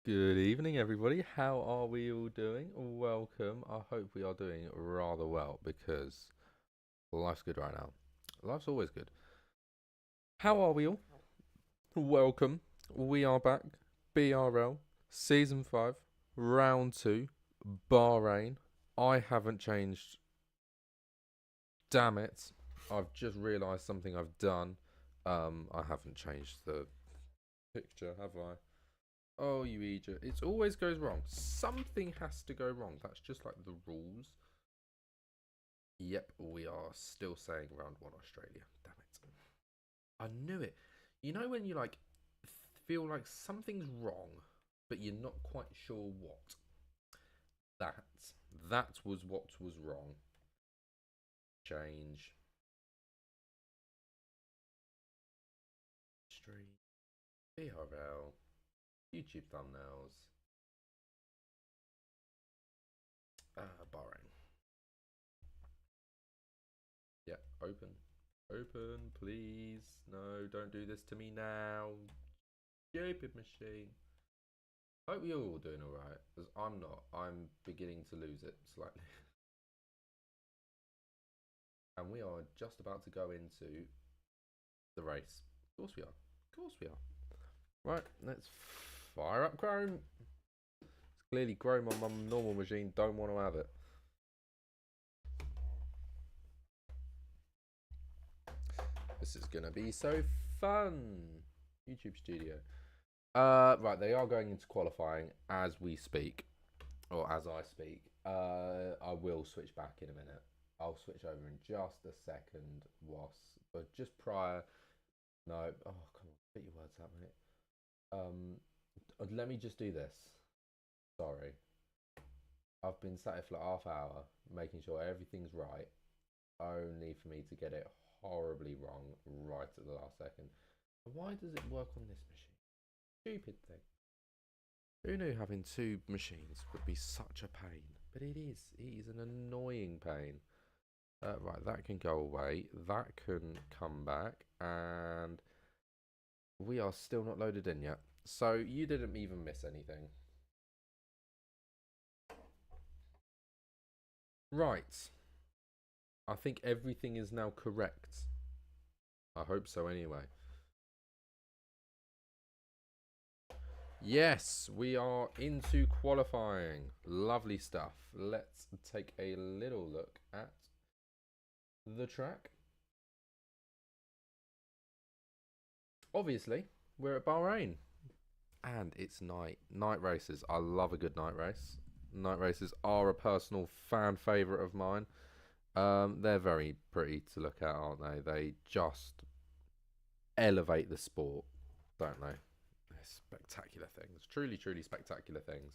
Good evening, everybody. How are we all doing? Welcome. I hope we are doing rather well because life's good right now. Life's always good. How are we all? Welcome. We are back. BRL, Season 5, Round 2, Bahrain. I haven't changed. Damn it. I've just realised something I've done. I haven't changed the picture, have I? Oh, you Egypt. It always goes wrong. Something has to go wrong. That's just like the rules. Yep, we are still saying round one Australia. Damn it. I knew it. You know when you like feel like something's wrong, but you're not quite sure what? That that was what was wrong. Change. Stream. BRL. YouTube thumbnails. Bahrain. Yeah, open. Open, please. No, don't do this to me now. Stupid machine. Hope you're all doing alright, because I'm not. I'm beginning to lose it slightly. And we are just about to go into the race. Of course we are. Of course we are. Right, let's fire up Chrome. It's clearly Chrome on my normal machine. Don't want to have it. This is going to be so fun. YouTube Studio. Right, they are going into qualifying as we speak, or as I speak. I will switch back in a minute. I'll switch over in just a second, but just prior. No, oh come on, get your words out, mate. Let me just do this. Sorry, I've been sat here for like half hour making sure everything's right, only for me to get it horribly wrong right at the last second. Why does it work on this machine? Stupid thing. Who knew having two machines would be such a pain? But it is. It is an annoying pain. Right, that can go away. That can come back. And we are still not loaded in yet. So you didn't even miss anything. Right. I think everything is now correct. I hope so anyway. Yes, we are into qualifying. Lovely stuff. Let's take a little look at the track. Obviously, we're at Bahrain. And it's night. Night races. I love a good night race. Night races are a personal fan favourite of mine. They're very pretty to look at, aren't they? They just elevate the sport, don't they? They're spectacular things. Truly, truly spectacular things.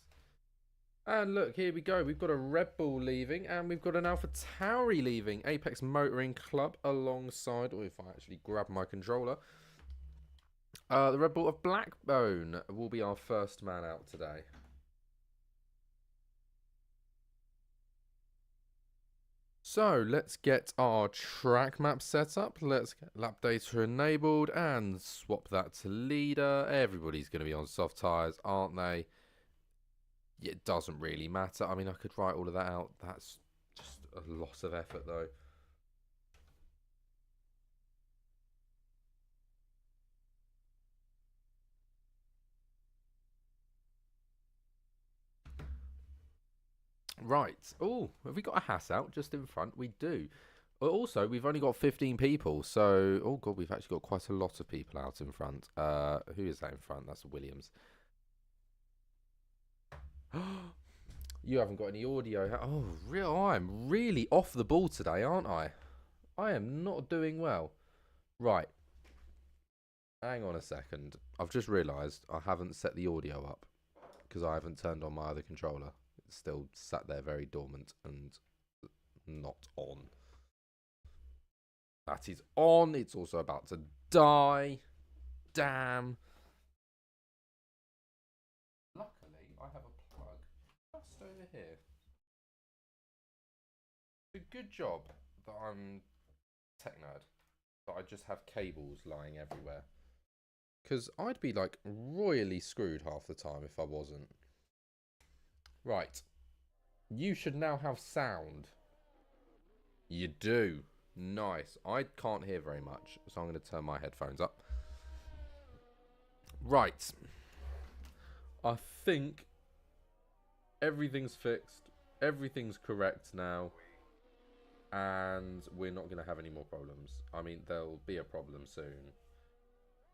And look, here we go. We've got a Red Bull leaving, and we've got an Alpha Tauri leaving. Apex Motoring Club alongside, or if I actually grab my controller, the Red Bull of Blackbone will be our first man out today. So let's get our track map set up. Let's get lap data enabled and swap that to leader. Everybody's going to be on soft tyres, aren't they? It doesn't really matter. I mean, I could write all of that out. That's just a lot of effort, though. Right. Oh, have we got a Haas out just in front? We do. Also, we've only got 15 people, so oh god, we've actually got quite a lot of people out in front. Who is that in front? That's Williams. You haven't got any audio. Oh, real. I'm really off the ball today, aren't I? I am not doing well. Right. Hang on a second. I've just realised I haven't set the audio up because I haven't turned on my other controller. It's still sat there very dormant and not on. That is on. It's also about to die. Damn. Luckily, I have a plug just over here. It's a good job that I'm tech nerd, that I just have cables lying everywhere. Because I'd be like royally screwed half the time if I wasn't. Right. You should now have sound. You do. Nice. I can't hear very much, so I'm going to turn my headphones up. Right. I think everything's fixed. Everything's correct now. And we're not going to have any more problems. I mean, there'll be a problem soon.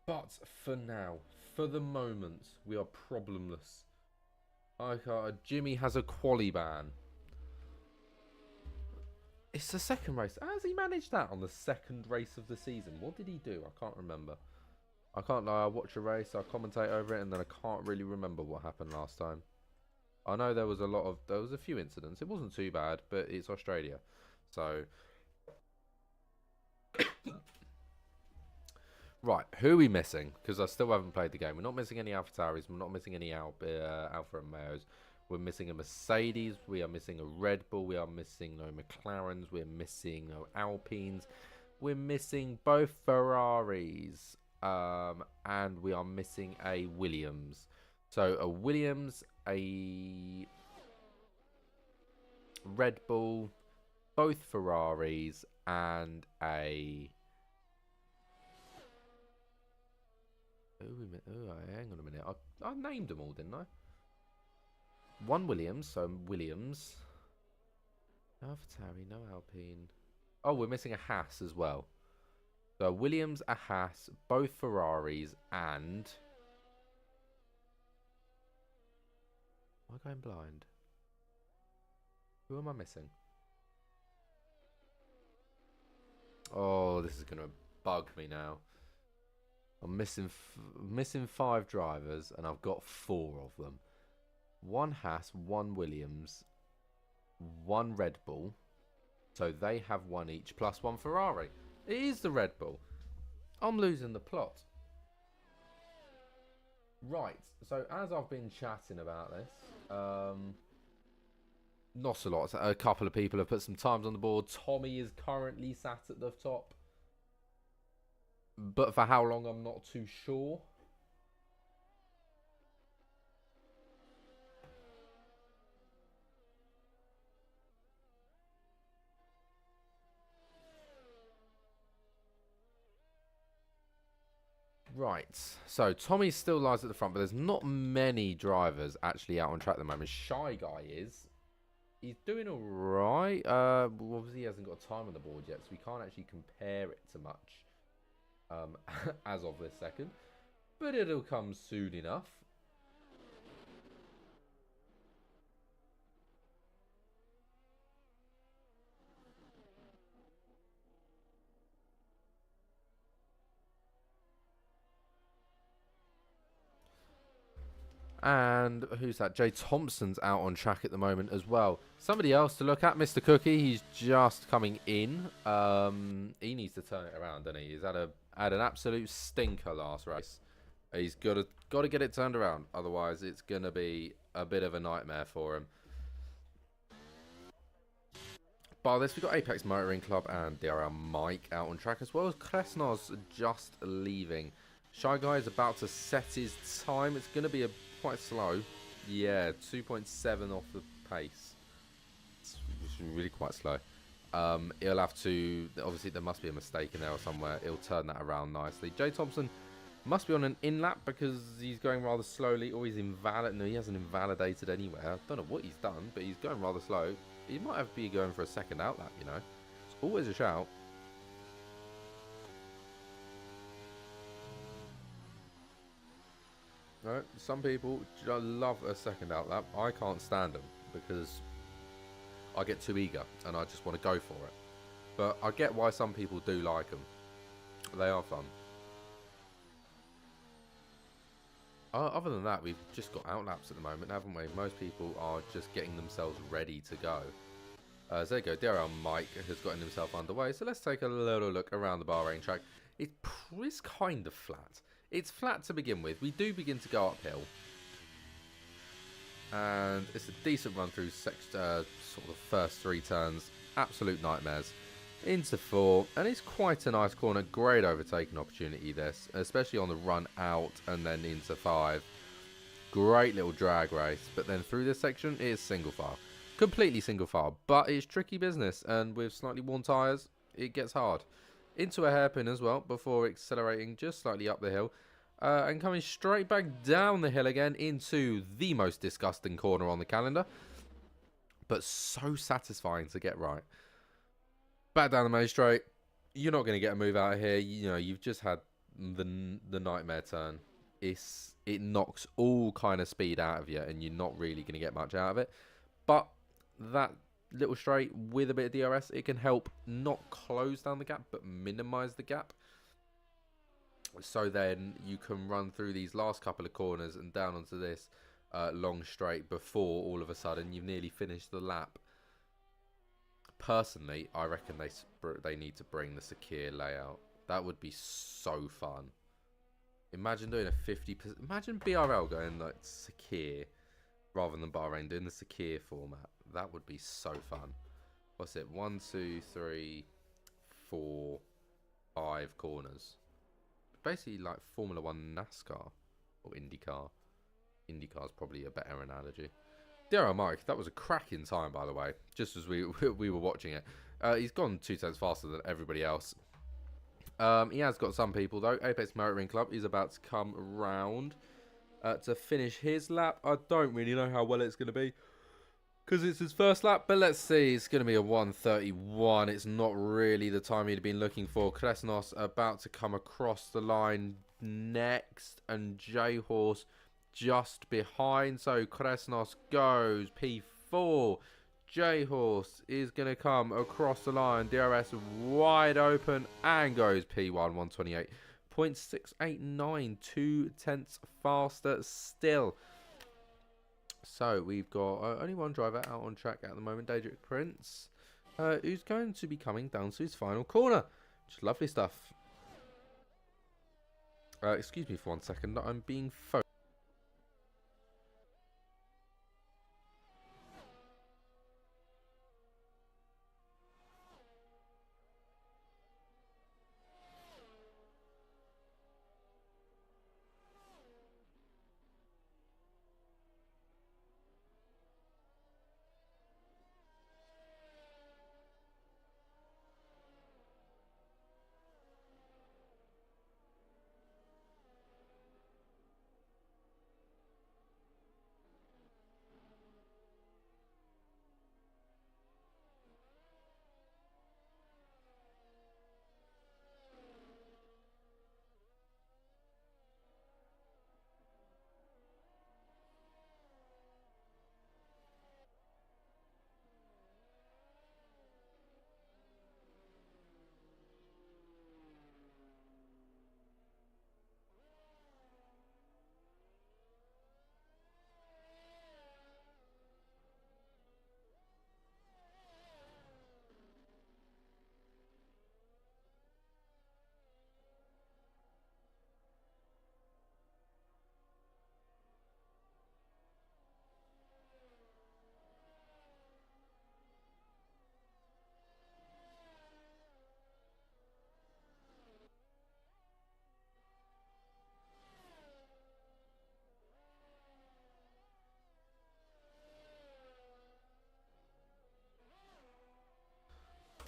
But for now, for the moment, we are problemless. Jimmy has a quali ban. It's the second race. How has he managed that on the second race of the season? What did he do? I can't remember. I can't lie. I watch a race, I commentate over it, and then I can't really remember what happened last time. I know there was a few incidents. It wasn't too bad, but it's Australia. So... Right, who are we missing? Because I still haven't played the game. We're not missing any AlphaTauris. We're not missing any Alfa Romeos. We're missing a Mercedes. We are missing a Red Bull. We are missing no McLarens. We're missing no Alpines. We're missing both Ferraris. And we are missing a Williams. So a Williams, a Red Bull, both Ferraris, and a... Oh, hang on a minute. I named them all, didn't I? One Williams, so Williams. No AlphaTauri, no Alpine. Oh, we're missing a Haas as well. So Williams, a Haas, both Ferraris, and... Am I going blind? Who am I missing? Oh, this is going to bug me now. I'm missing 5 drivers, and I've got 4 of them. 1 Haas, 1 Williams, 1 Red Bull. So they have 1 each, plus 1 Ferrari. It is the Red Bull. I'm losing the plot. Right, so as I've been chatting about this, not a lot. A couple of people have put some times on the board. Tommy is currently sat at the top. But for how long, I'm not too sure. Right, so Tommy still lies at the front, but there's not many drivers actually out on track at the moment. Shy Guy is. He's doing alright. Well, obviously he hasn't got time on the board yet, so we can't actually compare it to much. As of this second, but it'll come soon enough. And who's that? Jay Thompson's out on track at the moment as well. Somebody else to look at, Mr. Cookie. He's just coming in. He needs to turn it around, doesn't he? He's had an absolute stinker last race. He's got to get it turned around. Otherwise, it's going to be a bit of a nightmare for him. Bar this, we've got Apex Motoring Club and DRL Mike out on track, as well as Kresnos just leaving. Shy Guy is about to set his time. It's going to be quite slow. Yeah, 2.7 off the pace. It's really quite slow. He'll have to... Obviously, there must be a mistake in there or somewhere. He'll turn that around nicely. Jay Thompson must be on an in-lap because he's going rather slowly. Or he's invalid. No, he hasn't invalidated anywhere. I don't know what he's done, but he's going rather slow. He might have to be going for a second outlap, you know. It's always a shout. No, some people love a second outlap. I can't stand them because I get too eager and I just want to go for it. But I get why some people do like them. They are fun. Other than that, we've just got outlaps at the moment, haven't we? Most people are just getting themselves ready to go. So there you go. DRL Mike has gotten himself underway. So let's take a little look around the Bahrain track. It's kind of flat. It's flat to begin with. We do begin to go uphill. And it's a decent run through sort of first 3 turns. Absolute nightmares. into 4, and it's quite a nice corner. Great overtaking opportunity this, especially on the run out and then into 5. Great little drag race, but then through this section it is single file. Completely single file, but it's tricky business, and with slightly worn tyres, it gets hard. Into a hairpin as well, before accelerating just slightly up the hill, and coming straight back down the hill again into the most disgusting corner on the calendar, but so satisfying to get right. Back down the main straight, you're not going to get a move out of here. You know, you've just had the nightmare turn. It knocks all kind of speed out of you, and you're not really going to get much out of it. But that little straight with a bit of DRS, it can help not close down the gap, but minimize the gap. So then you can run through these last couple of corners and down onto this long straight before all of a sudden you've nearly finished the lap. Personally, I reckon they need to bring the Sakir layout. That would be so fun. Imagine doing a 50%. Imagine BRL going like Sakir rather than Bahrain doing the Sakir format. That would be so fun. What's it? 1, 2, 3, 4, 5 corners. Basically like Formula 1 NASCAR or IndyCar. IndyCar is probably a better analogy. DRL Mike, that was a cracking time, by the way, just as we were watching it. He's gone 2 tenths faster than everybody else. He has got some people, though. Apex Motoring Club is about to come round to finish his lap. I don't really know how well it's going to be because it's his first lap, but let's see. It's going to be a 1:31. It's not really the time he'd been looking for. Kresnos about to come across the line next, and J-Horse just behind. So Kresnos goes P4. J-Horse is going to come across the line. DRS wide open and goes P1, 128.689. 2 tenths faster still. So we've got only one driver out on track at the moment, Daedric Prince, who's going to be coming down to his final corner. Just lovely stuff. Excuse me for 1 second. I'm being phoned.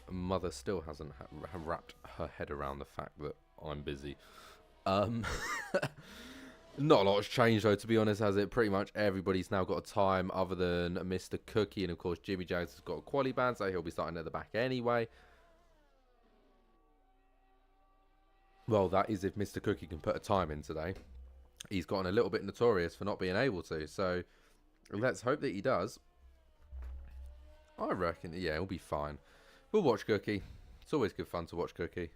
Mother still hasn't wrapped her head around the fact that I'm busy. Not a lot has changed though, to be honest, has it? Pretty much everybody's now got a time other than Mr. Cookie, and of course Jimmy Jags has got a quali ban, so he'll be starting at the back anyway. Well, that is if Mr. Cookie can put a time in today. He's gotten a little bit notorious for not being able to, so let's hope that he does. I reckon, yeah, he'll be fine. We'll watch Cookie. It's always good fun to watch Cookie.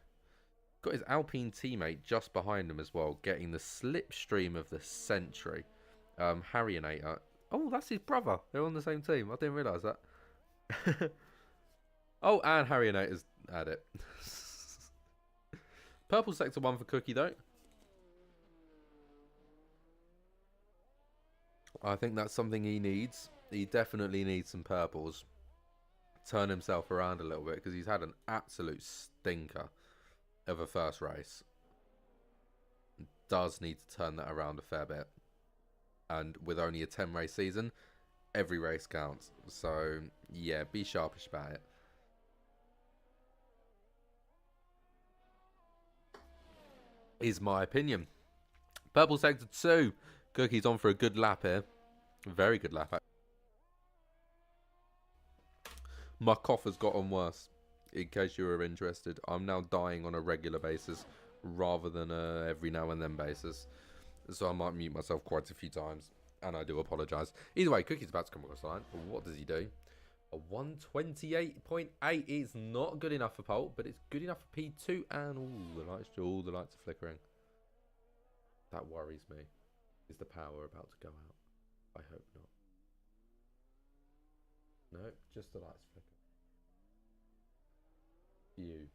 Got his Alpine teammate just behind him as well, getting the slipstream of the century. Harryanator. Oh, that's his brother. They're on the same team. I didn't realise that. Oh, and Harryanator's at it. Purple sector 1 for Cookie, though. I think that's something he needs. He definitely needs some purples turn himself around a little bit, because he's had an absolute stinker of a first race. Does need to turn that around a fair bit. And with only a 10 race season, every race counts. So, yeah, be sharpish about it. Is my opinion. Purple sector 2. Cookie's on for a good lap here. Very good lap. My cough has gotten worse. In case you were interested, I'm now dying on a regular basis rather than every now and then basis. So I might mute myself quite a few times, and I do apologise. Either way, Cookie's about to come across the line. What does he do? A 128.8 is not good enough for pole, but it's good enough for P2. And all the lights are flickering. That worries me. Is the power about to go out? I hope not. No, just the lights flickering. You.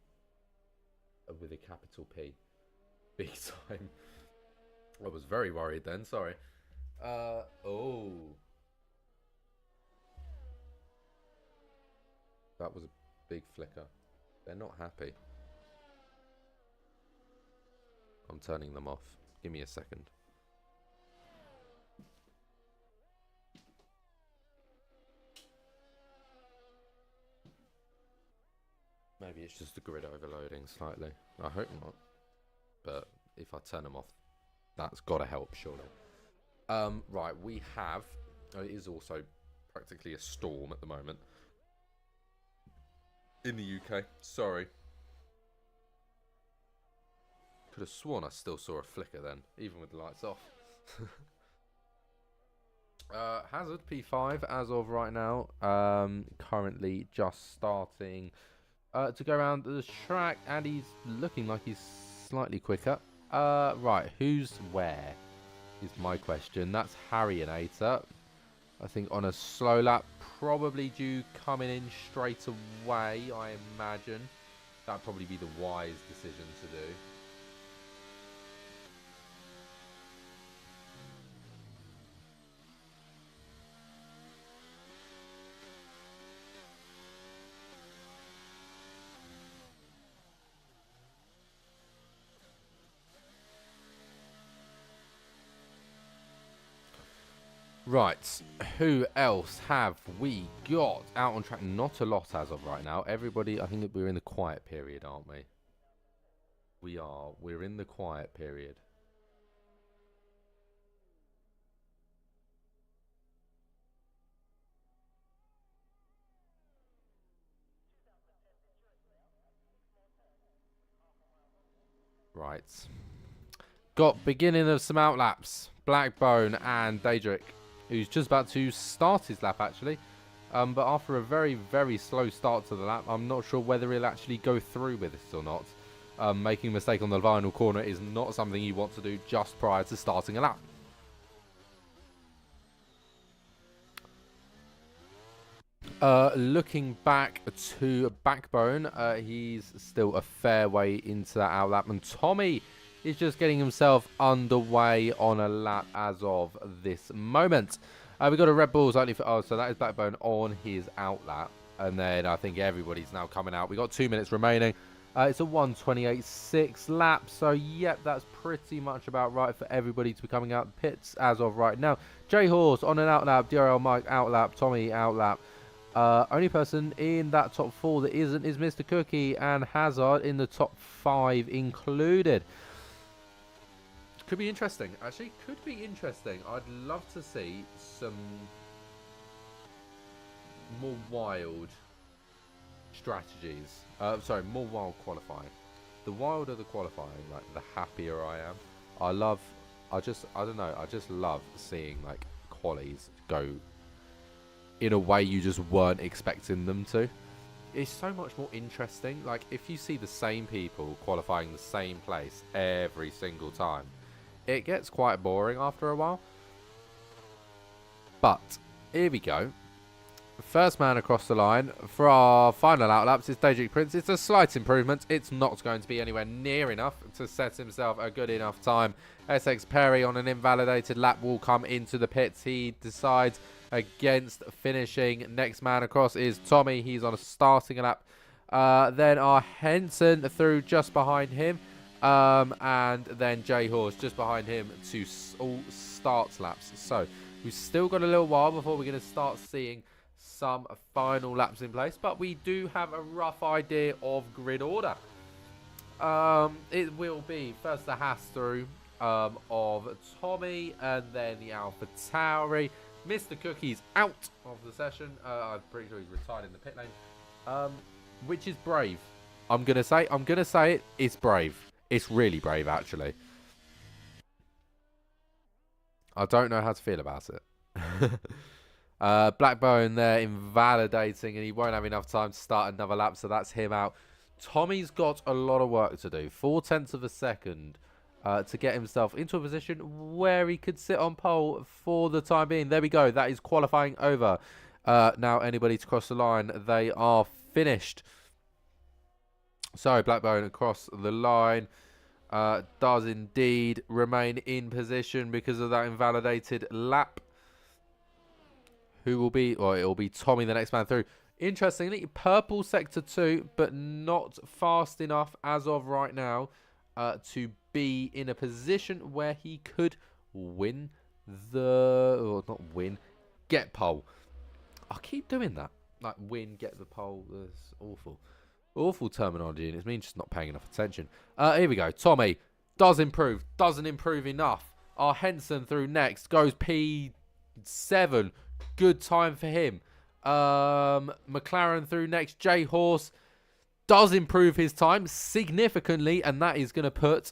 With a capital P. Big time. I was very worried then, sorry. Oh. That was a big flicker. They're not happy. I'm turning them off. Give me a second. Maybe it's just the grid overloading slightly. I hope not. But if I turn them off, that's got to help, surely. Right, we have... it is also practically a storm at the moment. In the UK. Sorry. Could have sworn I still saw a flicker then, even with the lights off. Hazard P5 as of right now. Currently just starting to go around the track, and he's looking like he's slightly quicker. Right, who's where is my question. That's Harryanator. I think on a slow lap, probably due coming in straight away, I imagine. That'd probably be the wise decision to do. Right, who else have we got out on track? Not a lot as of right now. Everybody, I think we're in the quiet period, aren't we? We are. We're in the quiet period. Right. Got beginning of some outlaps. Blackbone and Daedric, who's just about to start his lap, actually. But after a very, very slow start to the lap, I'm not sure whether he'll actually go through with this or not. Making a mistake on the final corner is not something you want to do just prior to starting a lap. Looking back to Backbone, he's still a fair way into that outlap. And Tommy is just getting himself underway on a lap as of this moment. We've got a Red Bull slightly for... Oh, so that is Backbone on his outlap. And then I think everybody's now coming out. We've got 2 minutes remaining. It's a 1:28.6 lap. So, yep, that's pretty much about right for everybody to be coming out the pits as of right now. J-Horse on an outlap. DRL Mike outlap. Tommy outlap. Only person in that top 4 that isn't is Mr. Cookie, and Hazard in the top 5 included. Could be interesting. Actually, could be interesting. I'd love to see some more wild strategies. Sorry, more wild qualifying. The wilder the qualifying, like, the happier I am. I don't know, I just love seeing, like, qualies go in a way you just weren't expecting them to. It's so much more interesting. Like, if you see the same people qualifying the same place every single time, it gets quite boring after a while. But here we go. First man across the line for our final outlaps is Daedric Prince. It's a slight improvement. It's not going to be anywhere near enough to set himself a good enough time. SX Perry on an invalidated lap will come into the pits. He decides against finishing. Next man across is Tommy. He's on a starting lap. Then our Henson through just behind him. And then J Horse just behind him to all starts laps. So we've still got a little while before we're going to start seeing some final laps in place. But we do have a rough idea of grid order. It will be first the Haas through of Tommy, and then the Alpha Tauri. Mr. Cookie's out of the session. I'm pretty sure he's retired in the pit lane, which is brave. I'm gonna say it. It's brave. It's really brave, actually. I don't know how to feel about it. Blackbone there invalidating, and he won't have enough time to start another lap, so that's him out. Tommy's got a lot of work to do. 0.4 of a second to get himself into a position where he could sit on pole for the time being. There we go. That is qualifying over. Now anybody to cross the line, they are finished. So Blackbone across the line does indeed remain in position because of that invalidated lap. Who will be, or it will be Tommy, the next man through. Interestingly, purple sector 2, but not fast enough as of right now to be in a position where he could win the, or not win, get pole. I keep doing that. Like win, get the pole. That's awful. Awful terminology, and it's me just not paying enough attention. Here we go. Tommy does improve. Doesn't improve enough. Our Henson through next. Goes P7. Good time for him. McLaren through next. J Horse does improve his time significantly, and that is going to put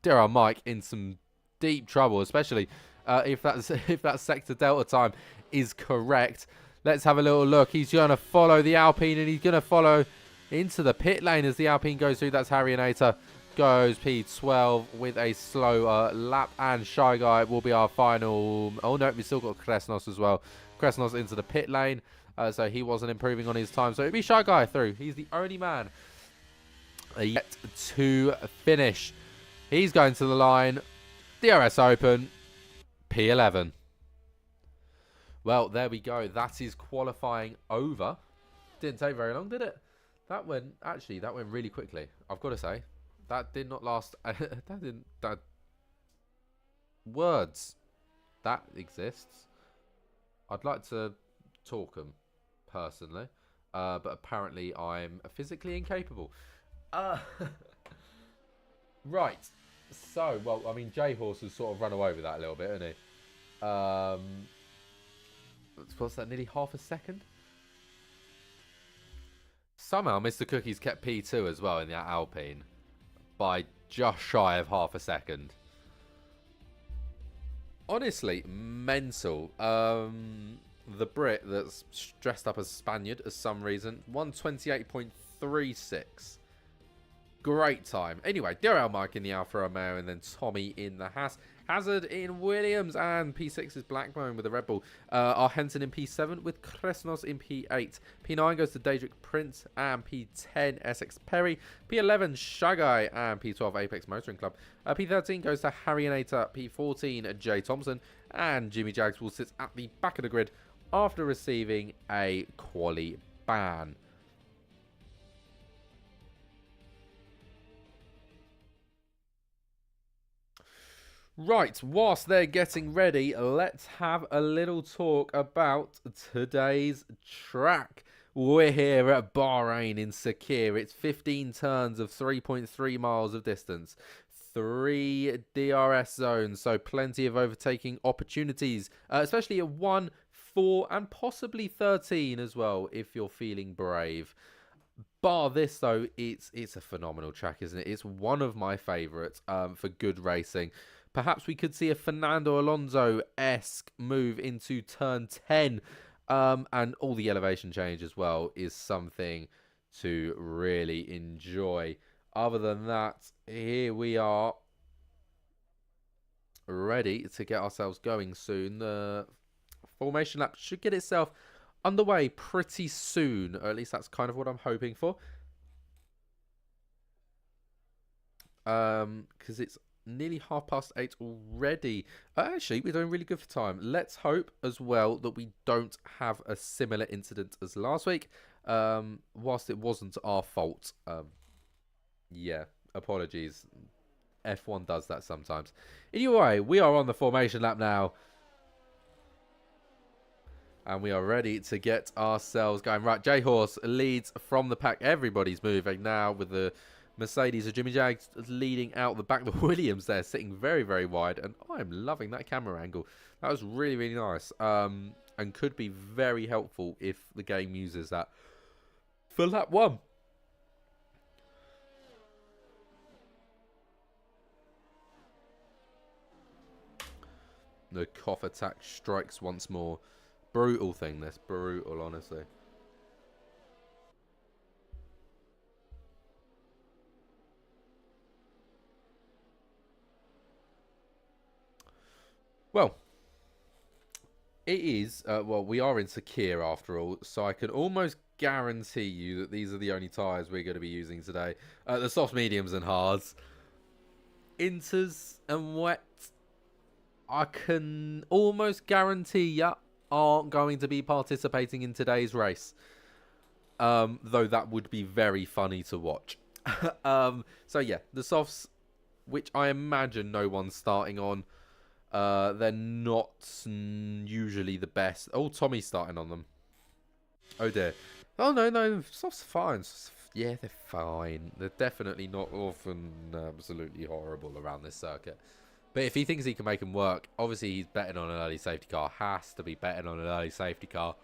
dear old Mike in some deep trouble, especially if that sector delta time is correct. Let's have a little look. He's going to follow the Alpine, and he's going to follow into the pit lane as the Alpine goes through. That's Harrianator. Goes P12 with a slower lap, and Shy Guy will be our final. Oh no, we still got Kresnos as well. Kresnos into the pit lane, so he wasn't improving on his time. So it'd be Shy Guy through. He's the only man yet to finish. He's going to the line. DRS Open, P11. Well, there we go. That is qualifying over. Didn't take very long, did it? That went really quickly. I've got to say, that did not last. That words that exists. I'd like to talk them personally, but apparently I'm physically incapable. Right. So, well, I mean, J Horse has sort of run away with that a little bit, hasn't he? What's that? Nearly half a second. Somehow, Mr. Cookie's kept P2 as well in that Alpine by just shy of half a second. Honestly, mental. The Brit that's dressed up as Spaniard as some reason, 128.36. Great time. Anyway, DRL Mike in the Alfa Romeo, and then Tommy in the Haas. Hazard in Williams, and P6 is Blackbone with the Red Bull. Our Henson in P7 with Kresnos in P8. P9 goes to Daedric Prince, and P10 Essex Perry. P11 Shagai, and P12 Apex Motoring Club. P13 goes to Harrianator. P14 Jay Thompson, and Jimmy Jags will sit at the back of the grid after receiving a quali ban. Right, whilst they're getting ready, let's have a little talk about today's track. We're here at Bahrain in Sakir. It's 15 turns of 3.3 miles of distance. 3 DRS zones, so plenty of overtaking opportunities, especially at 1, 4, and possibly 13 as well, if you're feeling brave. Bar this, though, it's a phenomenal track, isn't it? It's one of my favourites for good racing. Perhaps we could see a Fernando Alonso-esque move into turn 10. And all the elevation change as well is something to really enjoy. Other than that, here we are, ready to get ourselves going soon. The formation lap should get itself underway pretty soon, or at least that's kind of what I'm hoping for. Because it's nearly 8:30 already. Actually, we're doing really good for time. Let's hope as well that we don't have a similar incident as last week. Whilst it wasn't our fault. Yeah, apologies. F1 does that sometimes. Anyway, we are on the formation lap now. And we are ready to get ourselves going. Right, J-Horse leads from the pack. Everybody's moving now with the Mercedes or Jimmy Jag leading out the back. The Williams there sitting very, very wide. And I'm loving that camera angle. That was really, really nice. And could be very helpful if the game uses that for lap 1. The cough attack strikes once more. Brutal thing, this. Brutal, honestly. Well, it is. Well, we are in Sakir after all, so I can almost guarantee you that these are the only tyres we're going to be using today. The soft, mediums, and hards. Inters and wet, I can almost guarantee you aren't going to be participating in today's race. Though that would be very funny to watch. So yeah, the softs, which I imagine no one's starting on. They're not usually the best. Oh, Tommy's starting on them. Oh dear. Oh no, softs are fine. Yeah, they're fine. They're definitely not often absolutely horrible around this circuit. But if he thinks he can make them work, obviously he's betting on an early safety car. Has to be betting on an early safety car.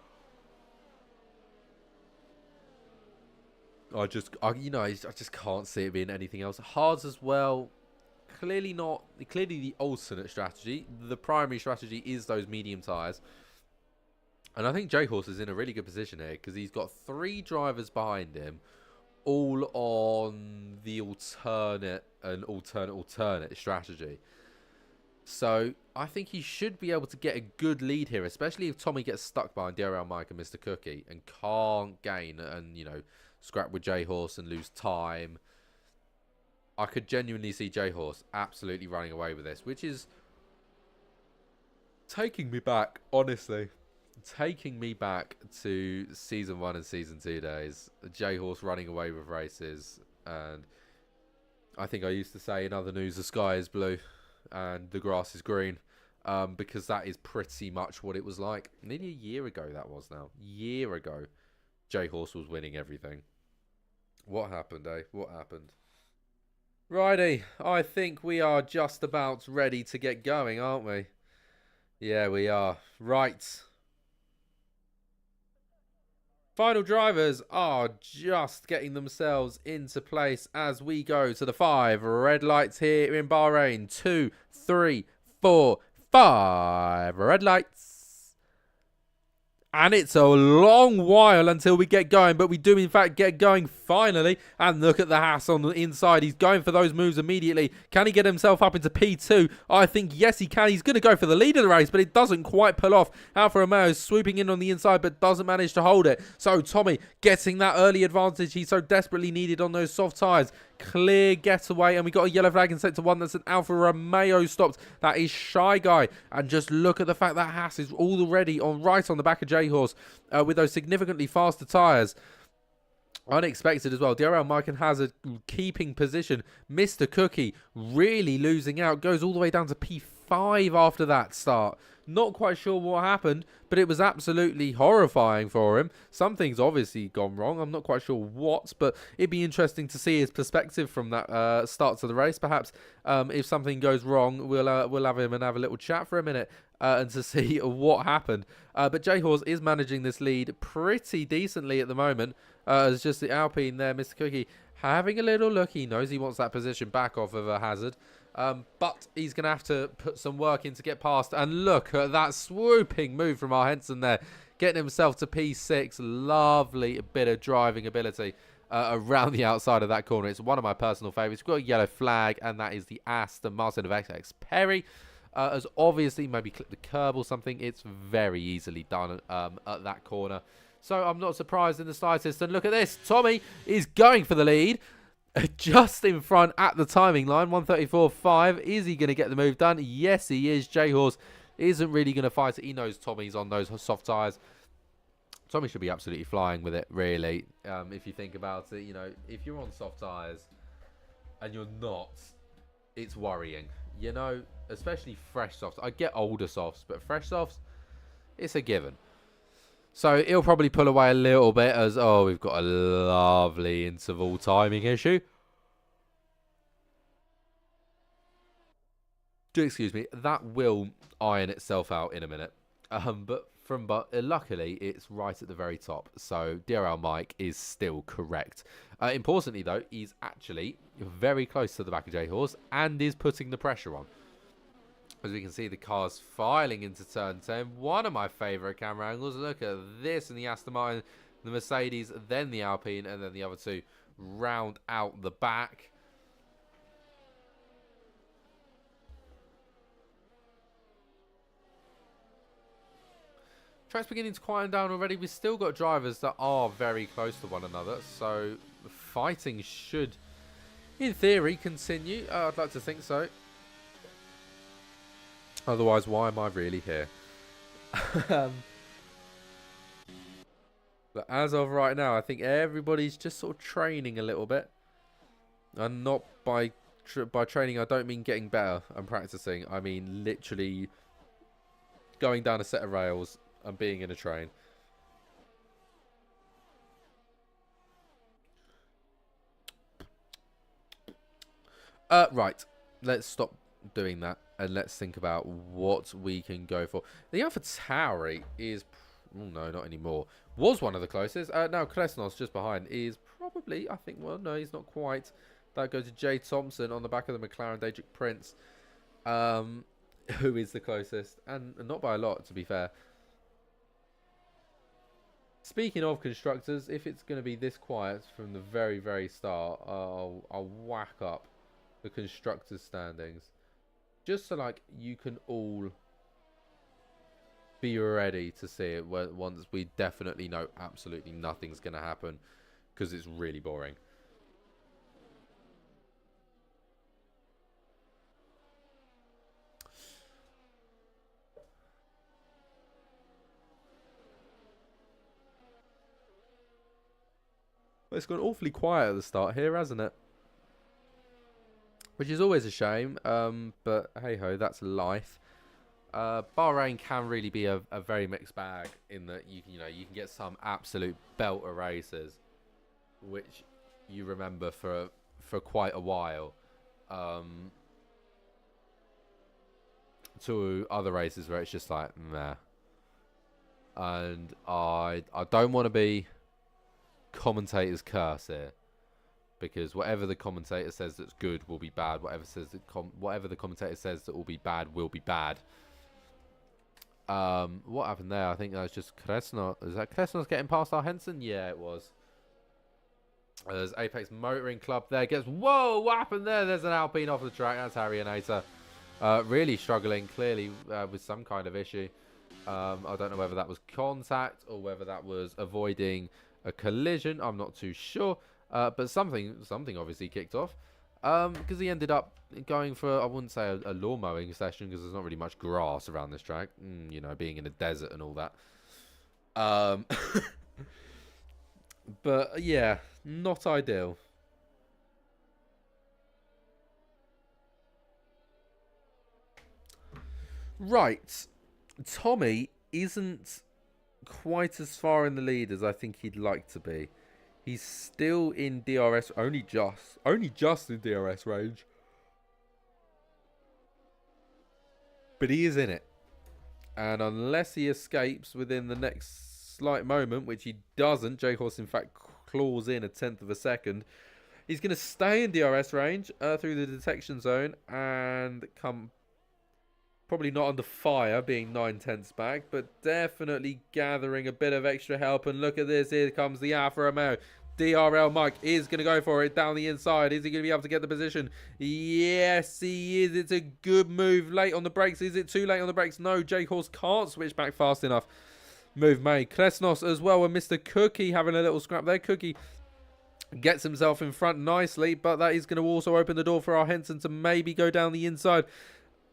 I just can't see it being anything else. Hards as well. Clearly not. Clearly the alternate strategy. The primary strategy is those medium tyres. And I think J-Horse is in a really good position here because he's got 3 drivers behind him, all on the alternate strategy. So I think he should be able to get a good lead here, especially if Tommy gets stuck behind BRL Mike and Mr. Cookie and can't gain and, you know, scrap with J-Horse and lose time. I could genuinely see J-Horse absolutely running away with this, which is taking me back, honestly. Taking me back to Season 1 and Season 2 days. J-Horse running away with races. And I think I used to say in other news, the sky is blue and the grass is green. Because that is pretty much what it was like. Nearly a year ago that was now. Year ago, J-Horse was winning everything. What happened, eh? What happened? Righty, I think we are just about ready to get going, aren't we? Yeah, we are. Right. Final drivers are just getting themselves into place as we go to the 5 red lights here in Bahrain. 2, 3, 4, 5 red lights. And it's a long while until we get going, but we do in fact get going finally. And look at the Haas on the inside. He's going for those moves immediately. Can he get himself up into P2? I think yes he can. He's going to go for the lead of the race, but it doesn't quite pull off. Alfa Romeo is swooping in on the inside, but doesn't manage to hold it. So Tommy getting that early advantage he so desperately needed on those soft tyres. Clear getaway, and we got a yellow flag in sector 1. That's an Alfa Romeo stopped. That is Shy Guy. And just look at the fact that Haas is already right on the back of J-Horse with those significantly faster tyres. Unexpected as well. DRL Mike and Hazard keeping position. Mr. Cookie really losing out. Goes all the way down to P5 after that start. Not quite sure what happened, but it was absolutely horrifying for him. Something's obviously gone wrong. I'm not quite sure what, but it'd be interesting to see his perspective from that start to the race. Perhaps if something goes wrong, we'll have him and have a little chat for a minute and to see what happened. But J-Horse is managing this lead pretty decently at the moment. It's just the Alpine there, Mr. Cookie, having a little look. He knows he wants that position back off of a Hazard. But he's going to have to put some work in to get past. And look at that swooping move from our Henson there. Getting himself to P6. Lovely bit of driving ability around the outside of that corner. It's one of my personal favourites. We've got a yellow flag, and that is the Aston Martin of XX Perry. As obviously maybe clip the curb or something. It's very easily done at that corner. So I'm not surprised in the slightest. And look at this. Tommy is going for the lead. just in front at the timing line. 134.5. Is he going to get the move done? Yes, he is. J-Horse isn't really going to fight it. He knows Tommy's on those soft tyres. Tommy should be absolutely flying with it, really. If you think about it, you know, if you're on soft tyres and you're not, it's worrying. You know, especially fresh softs. I get older softs, but fresh softs, it's a given. So he'll probably pull away a little bit as, oh, we've got a lovely interval timing issue. Do excuse me. That will iron itself out in a minute. But luckily, it's right at the very top. So BRL Mike is still correct. Importantly, though, he's actually very close to the back of J-Horse and is putting the pressure on. As we can see, the car's filing into turn 10. One of my favourite camera angles. Look at this in the Aston Martin, the Mercedes, then the Alpine, and then the other two round out the back. Track's beginning to quieten down already. We've still got drivers that are very close to one another. So the fighting should, in theory, continue. I'd like to think so. Otherwise, why am I really here? But as of right now, I think everybody's just sort of training a little bit. And not by training, I don't mean getting better and practicing. I mean literally going down a set of rails and being in a train. Right. Let's stop doing that and let's think about what we can go for. The AlphaTauri is, oh no, not anymore. Was one of the closest. Now Klesnos just behind is probably, I think, well, no, he's not quite. That goes to Jay Thompson on the back of the McLaren Daedric Prince, who is the closest, and not by a lot, to be fair. Speaking of constructors, if it's going to be this quiet from the very, very start, I'll whack up the constructors standings. Just so, like, you can all be ready to see it once we definitely know absolutely nothing's going to happen. Because it's really boring. Well, it's gone awfully quiet at the start here, hasn't it? Which is always a shame, but hey-ho, that's life. Bahrain can really be a very mixed bag in that you can get some absolute belter races, which you remember for quite a while, to other races where it's just like meh. And I don't want to be commentator's curse here. Because whatever the commentator says that's good will be bad. Whatever the commentator says that will be bad will be bad. What happened there? I think that was just Kresnos. Is that Kresnos getting past our Henson? Yeah, it was. There's Apex Motoring Club there. Whoa, what happened there? There's an Alpine off the track. That's Harrianator. Really struggling, clearly, with some kind of issue. I don't know whether that was contact or whether that was avoiding a collision. I'm not too sure. But something obviously kicked off, because he ended up going for, I wouldn't say a lawn mowing session, because there's not really much grass around this track, you know, being in a desert and all that. But yeah, not ideal. Right, Tommy isn't quite as far in the lead as I think he'd like to be. He's still in DRS, only just in DRS range. But he is in it. And unless he escapes within the next slight moment, which he doesn't, J-Horse in fact claws in a tenth of a second, he's going to stay in DRS range through the detection zone and come probably not under fire, being 9/10 back, but definitely gathering a bit of extra help. And look at this, here comes the Alfa Romeo. BRL Mike is going to go for it down the inside. Is he going to be able to get the position? Yes, he is. It's a good move. Late on the brakes. Is it too late on the brakes? No, J-Horse can't switch back fast enough. Move made. Klesnos as well, and Mr. Cookie having a little scrap there. Cookie Gets himself in front nicely, but that is going to also open the door for our Henson to maybe go down the inside.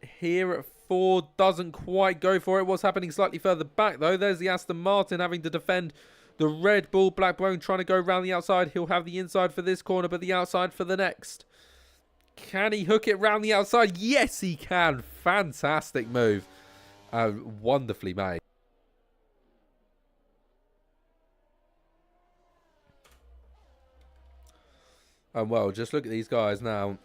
Here at 4, doesn't quite go for it. What's happening slightly further back, though? There's the Aston Martin having to defend the Red Bull. Blackbone trying to go around the outside. He'll have the inside for this corner, but the outside for the next. Can he hook it round the outside? Yes, he can. Fantastic move. Wonderfully made. And well, just look at these guys now.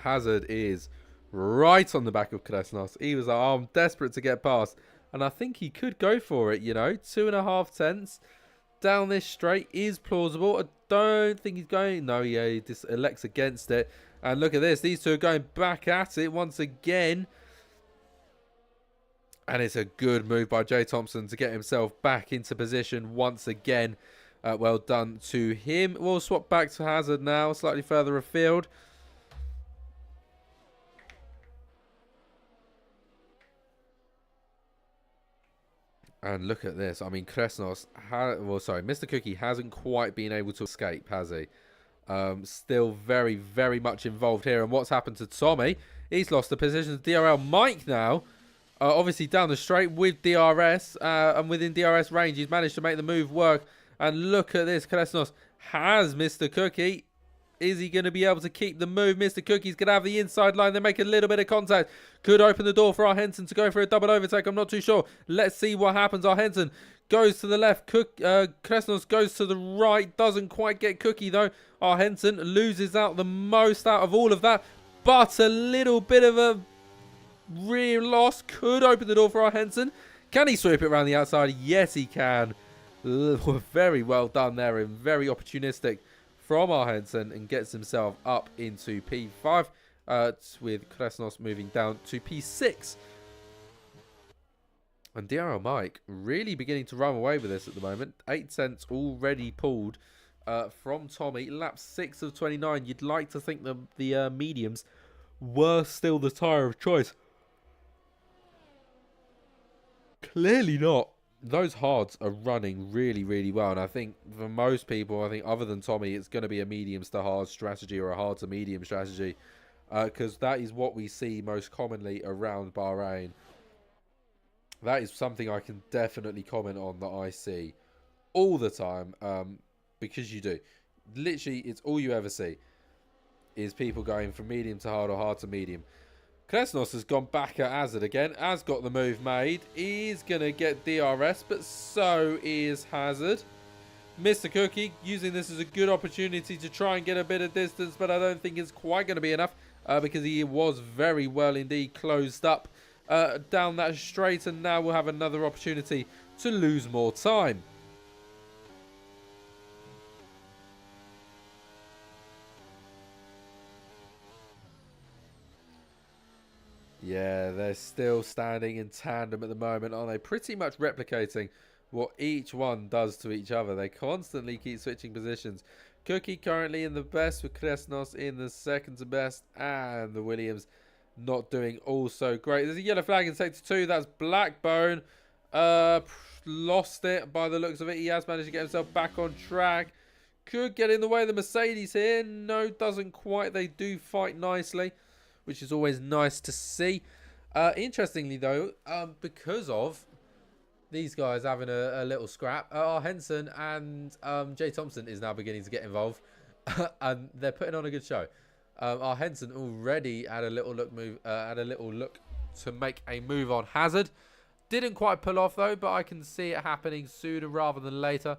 Hazard is right on the back of Kresnos. He was like, oh, I'm desperate to get past. And I think he could go for it, you know. 2.5 tenths down this straight is plausible. I don't think he's going. No, yeah, he just elects against it. And look at this. These two are going back at it once again. And it's a good move by Jay Thompson to get himself back into position once again. Well done to him. We'll swap back to Hazard now, slightly further afield. And look at this. I mean, Kresnos, Mr. Cookie hasn't quite been able to escape, has he? Still very, very much involved here. And what's happened to Tommy? He's lost the position to DRL. Mike now, obviously down the straight with DRS. And within DRS range, he's managed to make the move work. And look at this. Kresnos has Mr. Cookie. Is he going to be able to keep the move? Mr. Cookie's going to have the inside line. They make a little bit of contact. Could open the door for our Henson to go for a double overtake. I'm not too sure. Let's see what happens. Our Henson goes to the left. Kresnos goes to the right. Doesn't quite get Cookie though. Our Henson loses out the most out of all of that. But a little bit of a rear loss. Could open the door for our Henson. Can he sweep it around the outside? Yes, he can. Very well done there and very opportunistic from our Henson, and gets himself up into P5 with Kresnos moving down to P6. And DRL Mike really beginning to run away with this at the moment. 8 cents already pulled from Tommy. Lap 6 of 29. You'd like to think the mediums were still the tyre of choice. Clearly not. Those hards are running really, really well. And I think for most people, I think other than Tommy, it's going to be a mediums to hard strategy or a hard to medium strategy. Because that is what we see most commonly around Bahrain. That is something I can definitely comment on that I see all the time. Because you do. Literally, it's all you ever see. Is people going from medium to hard or hard to medium. Kresnos has gone back at Hazard again. Has got the move made. He's going to get DRS, but so is Hazard. Mr. Cookie using this as a good opportunity to try and get a bit of distance, but I don't think it's quite going to be enough because he was very well indeed closed up down that straight, and now we'll have another opportunity to lose more time. Yeah, they're still standing in tandem at the moment, aren't they? Pretty much replicating what each one does to each other. They constantly keep switching positions. Cookie currently in the best, with Kresnos in the second to best, and the Williams not doing all so great. There's a yellow flag in sector 2. That's Blackbone. Lost it by the looks of it. He has managed to get himself back on track. Could get in the way of the Mercedes here. No, doesn't quite. They do fight nicely, which is always nice to see. Interestingly, though, because of these guys having a little scrap, our Henson and Jay Thompson is now beginning to get involved, and they're putting on a good show. Our Henson already had a little look to make a move on Hazard. Didn't quite pull off though, but I can see it happening sooner rather than later.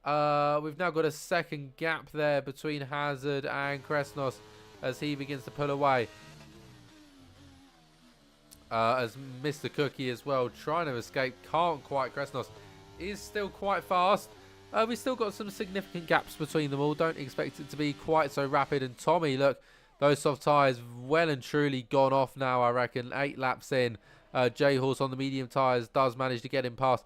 We've now got a second gap there between Hazard and Kresnos as he begins to pull away. As Mr. Cookie as well trying to escape, can't quite. Kresnos is still quite fast. We've still got some significant gaps between them all. Don't expect it to be quite so rapid. And Tommy, look, those soft tyres well and truly gone off now, I reckon. 8 laps in. J-Horse on the medium tyres does manage to get him past.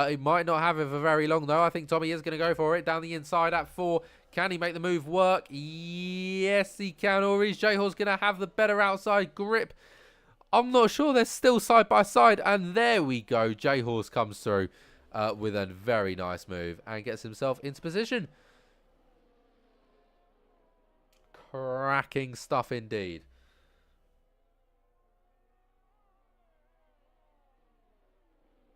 He might not have it for very long, though. I think Tommy is going to go for it down the inside at 4. Can he make the move work? Yes, he can. Or is J-Horse going to have the better outside grip? I'm not sure. They're still side by side. And there we go. J-Horse comes through with a very nice move and gets himself into position. cracking stuff indeed.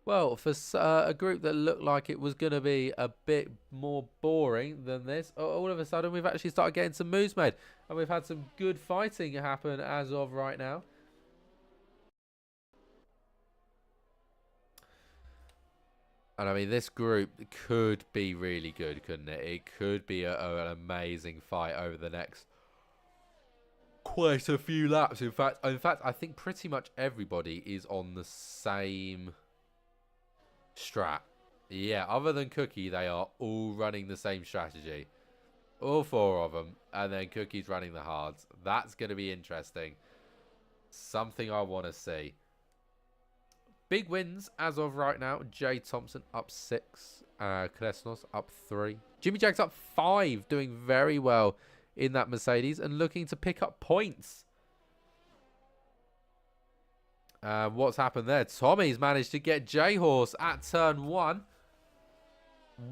Well, for a group that looked like it was going to be a bit more boring than this, all of a sudden we've actually started getting some moves made. And we've had some good fighting happen as of right now. And I mean, this group could be really good, couldn't it? It could be an amazing fight over the next quite a few laps. In fact, I think pretty much everybody is on the same strat. Yeah, other than Cookie, they are all running the same strategy. All four of them. And then Cookie's running the hards. That's going to be interesting. Something I want to see. Big wins as of right now. Jay Thompson up 6. Kresnos up 3. Jimmy Jack's up 5. Doing very well in that Mercedes. And looking to pick up points. What's happened there? Tommy's managed to get J-Horse at turn 1.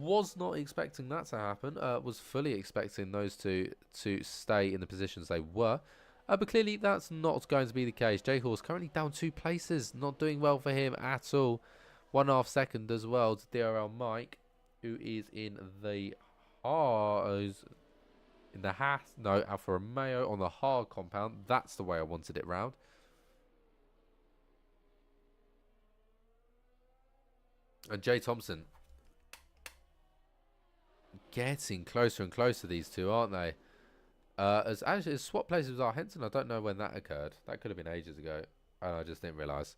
Was not expecting that to happen. Was fully expecting those two to stay in the positions they were. But clearly that's not going to be the case. J-Horse currently down 2 places. Not doing well for him at all. 1.5 second as well to DRL Mike, who is in the Alfa Romeo on the hard compound. That's the way I wanted it round. And Jay Thompson getting closer and closer, these two, aren't they? As actually swap places with our Henson. I don't know when that occurred. That could have been ages ago, and I just didn't realise.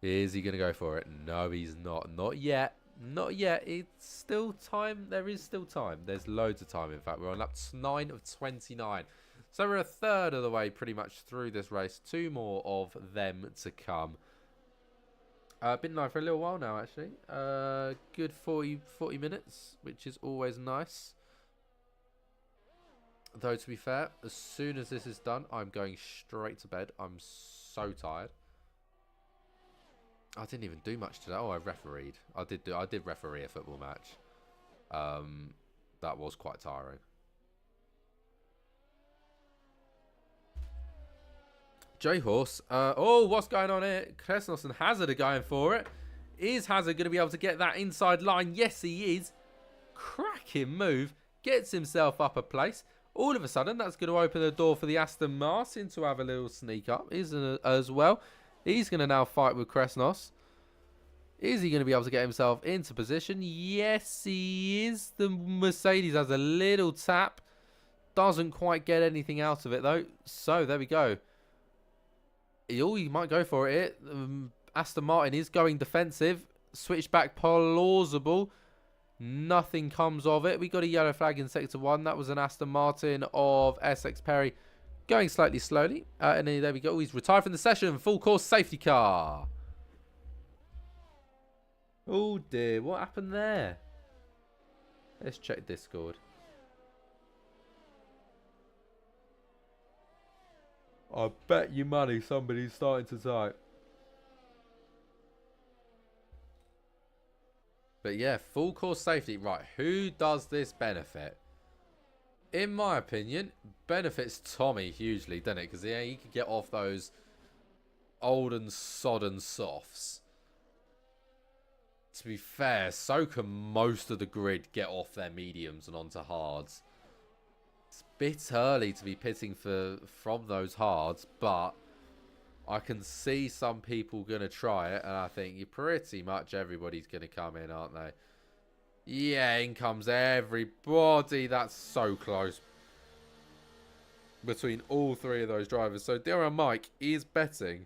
Is he going to go for it? No, he's not. Not yet. Not yet. It's still time. There is still time. There's loads of time. In fact, we're on lap 9 of 29. So we're a third of the way pretty much through this race. 2 more of them to come. Been live for a little while now, actually. Good 40 minutes, which is always nice. Though, to be fair, as soon as this is done, I'm going straight to bed. I'm so tired. I didn't even do much today. Oh, I refereed. I did referee a football match. That was quite tiring. J-Horse. Oh, what's going on here? Kresnos and Hazard are going for it. Is Hazard going to be able to get that inside line? Yes, he is. Cracking move. Gets himself up a place. All of a sudden, that's going to open the door for the Aston Martin to have a little sneak up as well. He's going to now fight with Kresnos. Is he going to be able to get himself into position? Yes, he is. The Mercedes has a little tap. Doesn't quite get anything out of it, though. So, there we go. He might go for it. Aston Martin is going defensive. Switchback plausible. Nothing comes of it. We got a yellow flag in Sector 1. That was an Aston Martin of Essex Perry going slightly slowly. And then there we go. He's retired from the session. Full course safety car. Oh dear. What happened there? Let's check Discord. I bet you money somebody's starting to type. But yeah, full course safety. Right, who does this benefit? In my opinion, benefits Tommy hugely, doesn't it? Because he can get off those old and sodden softs. To be fair, so can most of the grid get off their mediums and onto hards. It's a bit early to be pitting from those hards, but I can see some people going to try it, and I think pretty much everybody's going to come in, aren't they? Yeah, in comes everybody. That's so close between all 3 of those drivers. So Darren Mike is betting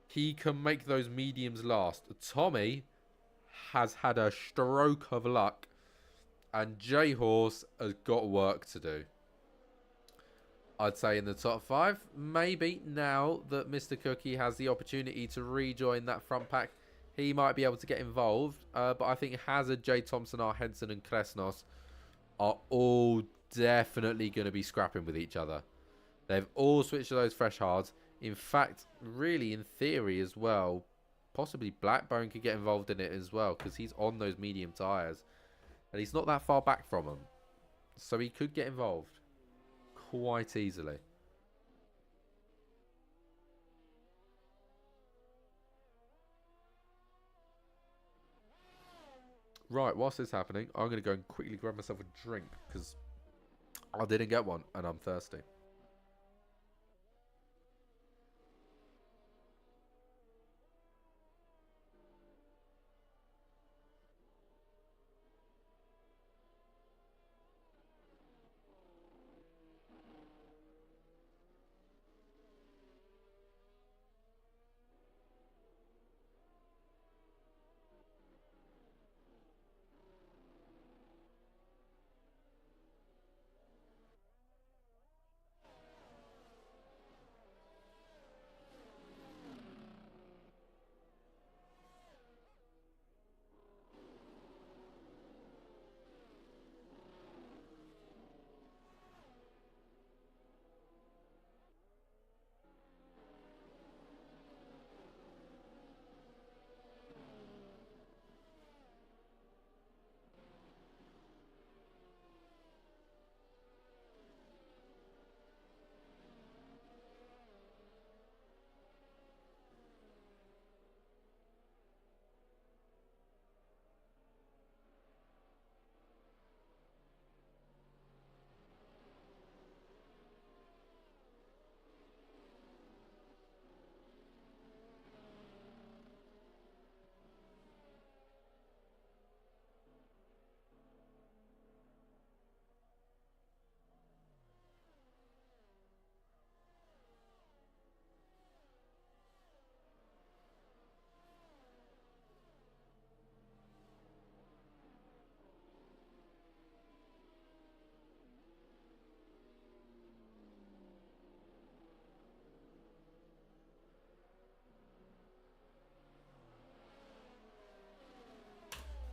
he can make those mediums last. Tommy has had a stroke of luck, and J-Horse has got work to do. I'd say in the top 5, maybe now that Mr. Cookie has the opportunity to rejoin that front pack, he might be able to get involved. But I think Hazard, Jay Thompson, R. Henson and Kresnos are all definitely going to be scrapping with each other. They've all switched to those fresh hards. In fact, really, in theory as well, possibly Blackbone could get involved in it as well because he's on those medium tyres. And he's not that far back from them. So he could get involved quite easily. Right, whilst this is happening, I'm going to go and quickly grab myself a drink because I didn't get one and I'm thirsty.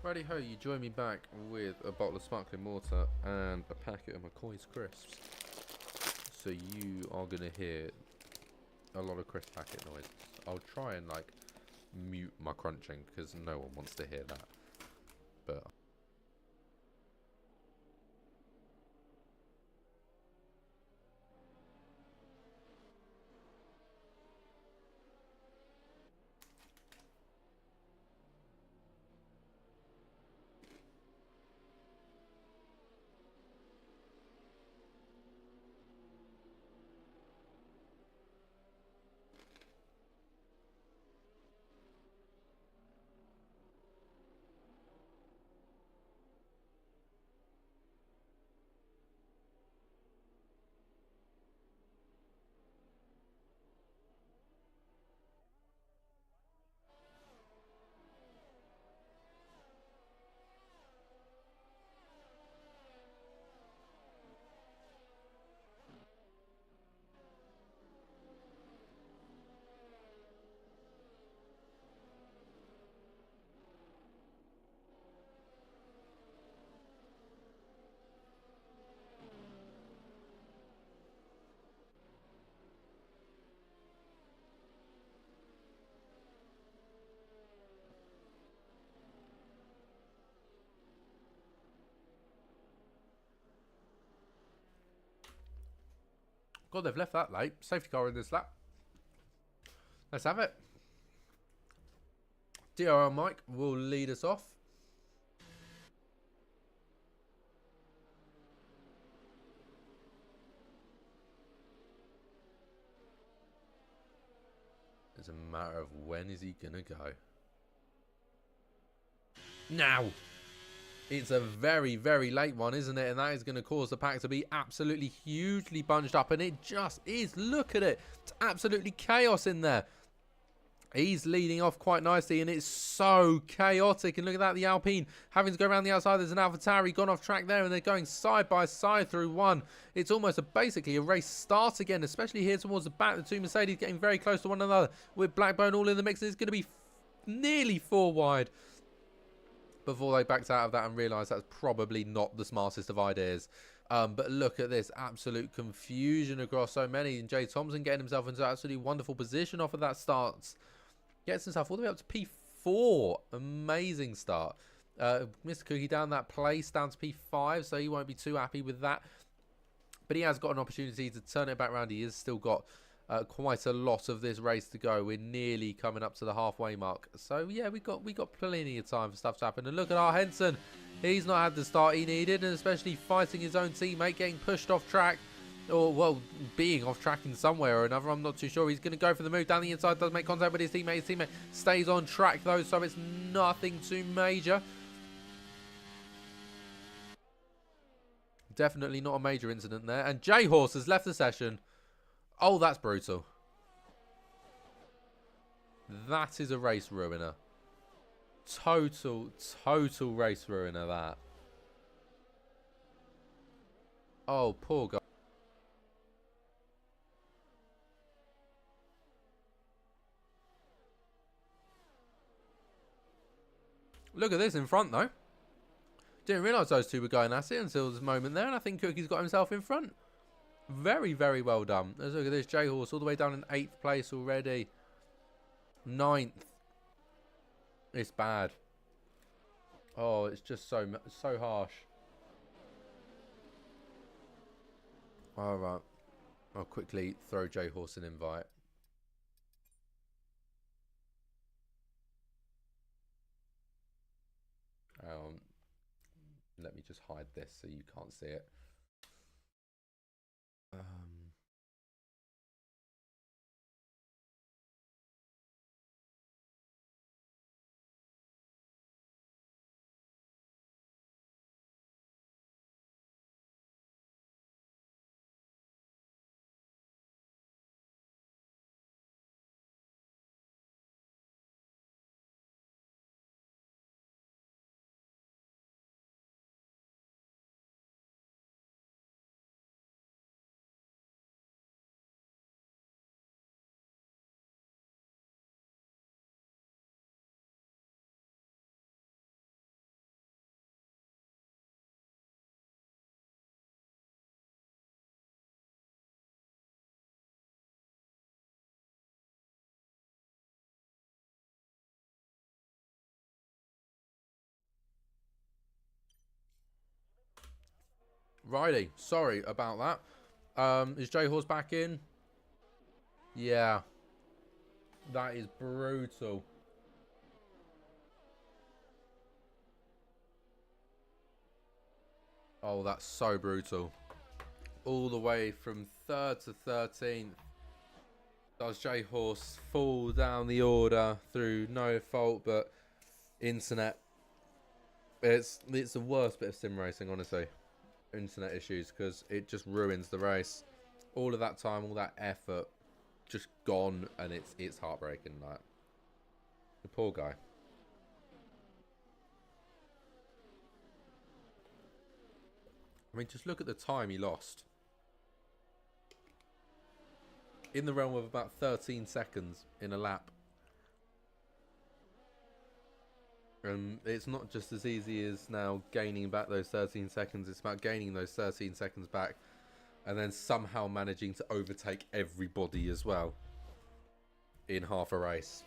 Righty ho, you join me back with a bottle of sparkling water and a packet of McCoy's crisps. So you are going to hear a lot of crisp packet noises. I'll try and like mute my crunching because no one wants to hear that. But God, they've left that late. Safety car in this lap. Let's have it. DRL Mike will lead us off. It's a matter of when is he going to go. Now. It's a very, very late one, isn't it? And that is going to cause the pack to be absolutely hugely bunched up. And it just is. Look at it. It's absolutely chaos in there. He's leading off quite nicely, and it's so chaotic. And look at that, the Alpine having to go around the outside. There's an AlphaTauri gone off track there, and they're going side by side through one. It's almost basically a race start again, especially here towards the back. The two Mercedes getting very close to one another with Blackbone all in the mix. It's going to be nearly 4 wide before they backed out of that and realised that's probably not the smartest of ideas. But look at this absolute confusion across so many. And Jay Thompson getting himself into absolutely wonderful position off of that start. Gets himself all the way up to P4. Amazing start. Mr. Cookie down that place, down to P5, so he won't be too happy with that. But he has got an opportunity to turn it back around. He has still got quite a lot of this race to go. We're nearly coming up to the halfway mark. So, yeah, we got plenty of time for stuff to happen. And look at our Henson. He's not had the start he needed, and especially fighting his own teammate, getting pushed off track. Or, well, being off track in some way or another. I'm not too sure. He's going to go for the move down the inside. Does make contact with his teammate. His teammate stays on track, though, so it's nothing too major. Definitely not a major incident there. And J-Horse has left the session. Oh, that's brutal. That is a race ruiner. Total race ruiner, that. Oh, poor guy. Look at this in front, though. Didn't realise those two were going at it until this moment there, and I think Cookie's got himself in front. Very, very well done. Let's look at this. J-Horse all the way down in 8th place already. 9th. It's bad. Oh, it's just so harsh. All right. I'll quickly throw J-Horse an invite. Let me just hide this so you can't see it. Righty, sorry about that. Is J-Horse back in? Yeah. That is brutal. Oh, that's so brutal. All the way from 3rd to 13th. Does J-Horse fall down the order through no fault but internet? It's the worst bit of sim racing, honestly. Internet issues, because it just ruins the race. All of that time, all that effort, just gone, and it's heartbreaking. Like, the poor guy. I mean, just look at the time he lost. In the realm of about 13 seconds in a lap. And it's not just as easy as now gaining back those 13 seconds. It's about gaining those 13 seconds back and then somehow managing to overtake everybody as well in half a race.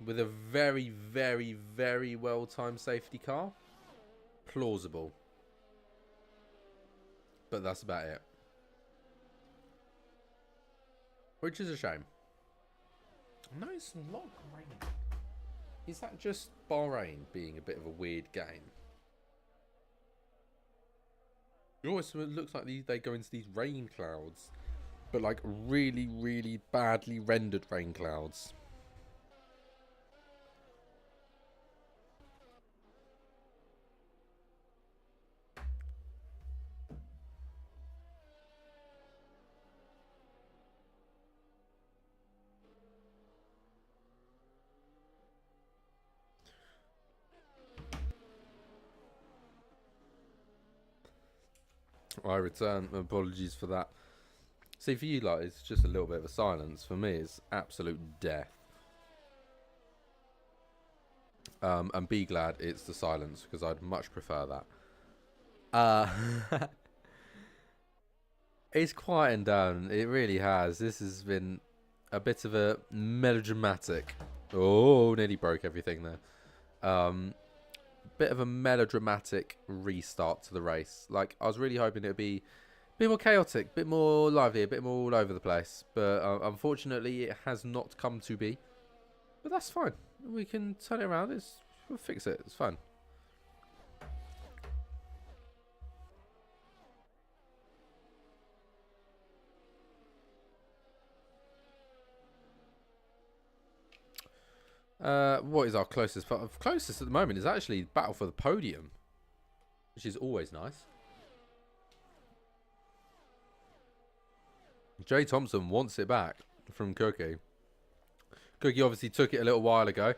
With a very, very, very well-timed safety car. Plausible. But that's about it. Which is a shame. No, it's not great. Is that just Bahrain being a bit of a weird game? It always looks like they go into these rain clouds. But like really, really badly rendered rain clouds. I return apologies for that. See, for you lot, it's just a little bit of a silence. For me, it's absolute death. And be glad it's the silence, because I'd much prefer that. Uh, it's quietened down. It really has. This has been a bit of a melodramatic. Oh, nearly broke everything there. Bit of a melodramatic restart to the race. Like, I was really hoping it would be a bit more chaotic, a bit more lively, a bit more all over the place. But unfortunately, it has not come to be. But that's fine. We can turn it around. We'll fix it. It's fine. What is our closest? Closest at the moment is actually battle for the podium, which is always nice. Jay Thompson wants it back from Cookie. Cookie obviously took it a little while ago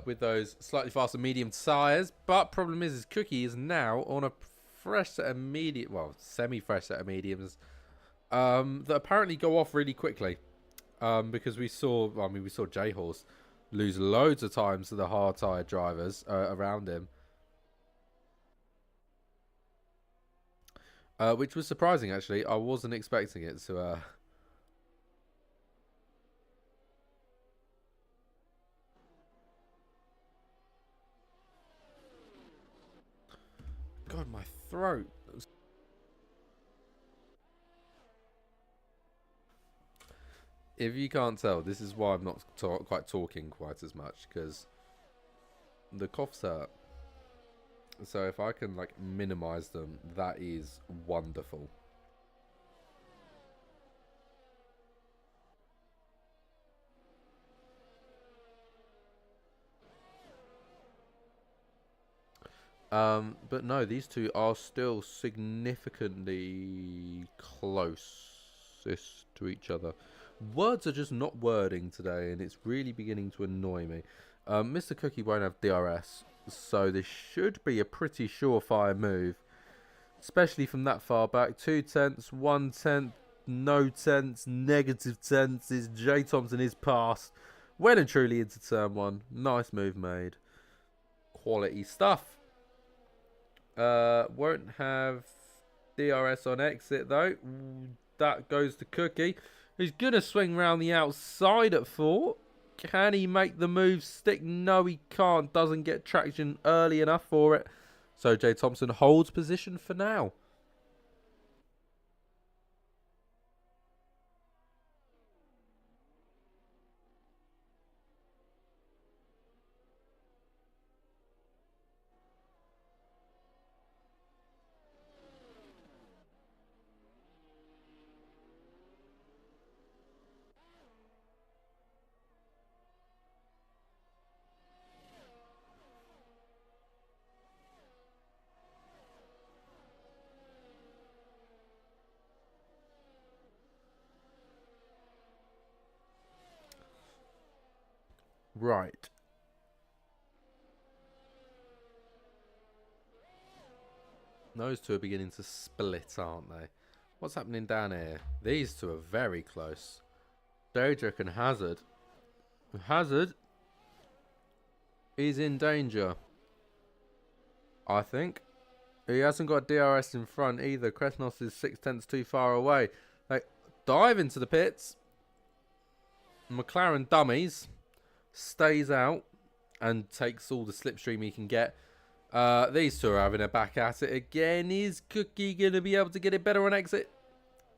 with those slightly faster medium tyres. But problem is Cookie is now on a fresh set of medium, well, semi-fresh set of mediums that apparently go off really quickly. Because we saw J Horse lose loads of times to the hard tyre drivers around him. Which was surprising, actually. I wasn't expecting it to... God, my throat. If you can't tell, this is why I'm not quite talking quite as much, because the coughs hurt. So if I can, like, minimize them, that is wonderful. But no, these two are still significantly closest to each other. Words are just not wording today, and it's really beginning to annoy me. Mr. Cookie won't have DRS, so this should be a pretty surefire move, especially from that far back. 2 tenths, 1 tenth, no tenths, negative tenths. Jay Thompson is past. Well and truly into turn 1. Nice move made. Quality stuff. Won't have DRS on exit though. That goes to Cookie, who's going to swing round the outside at 4. Can he make the move stick? No, he can't. Doesn't get traction early enough for it. So Jay Thompson holds position for now. Right. Those two are beginning to split, aren't they? What's happening down here? These two are very close. Daedric and Hazard. Hazard is in danger, I think. He hasn't got DRS in front either. Kresnos is 6 tenths too far away. They dive into the pits. McLaren dummies. Stays out and takes all the slipstream he can get. These two are having a back at it again. Is Cookie going to be able to get it better on exit?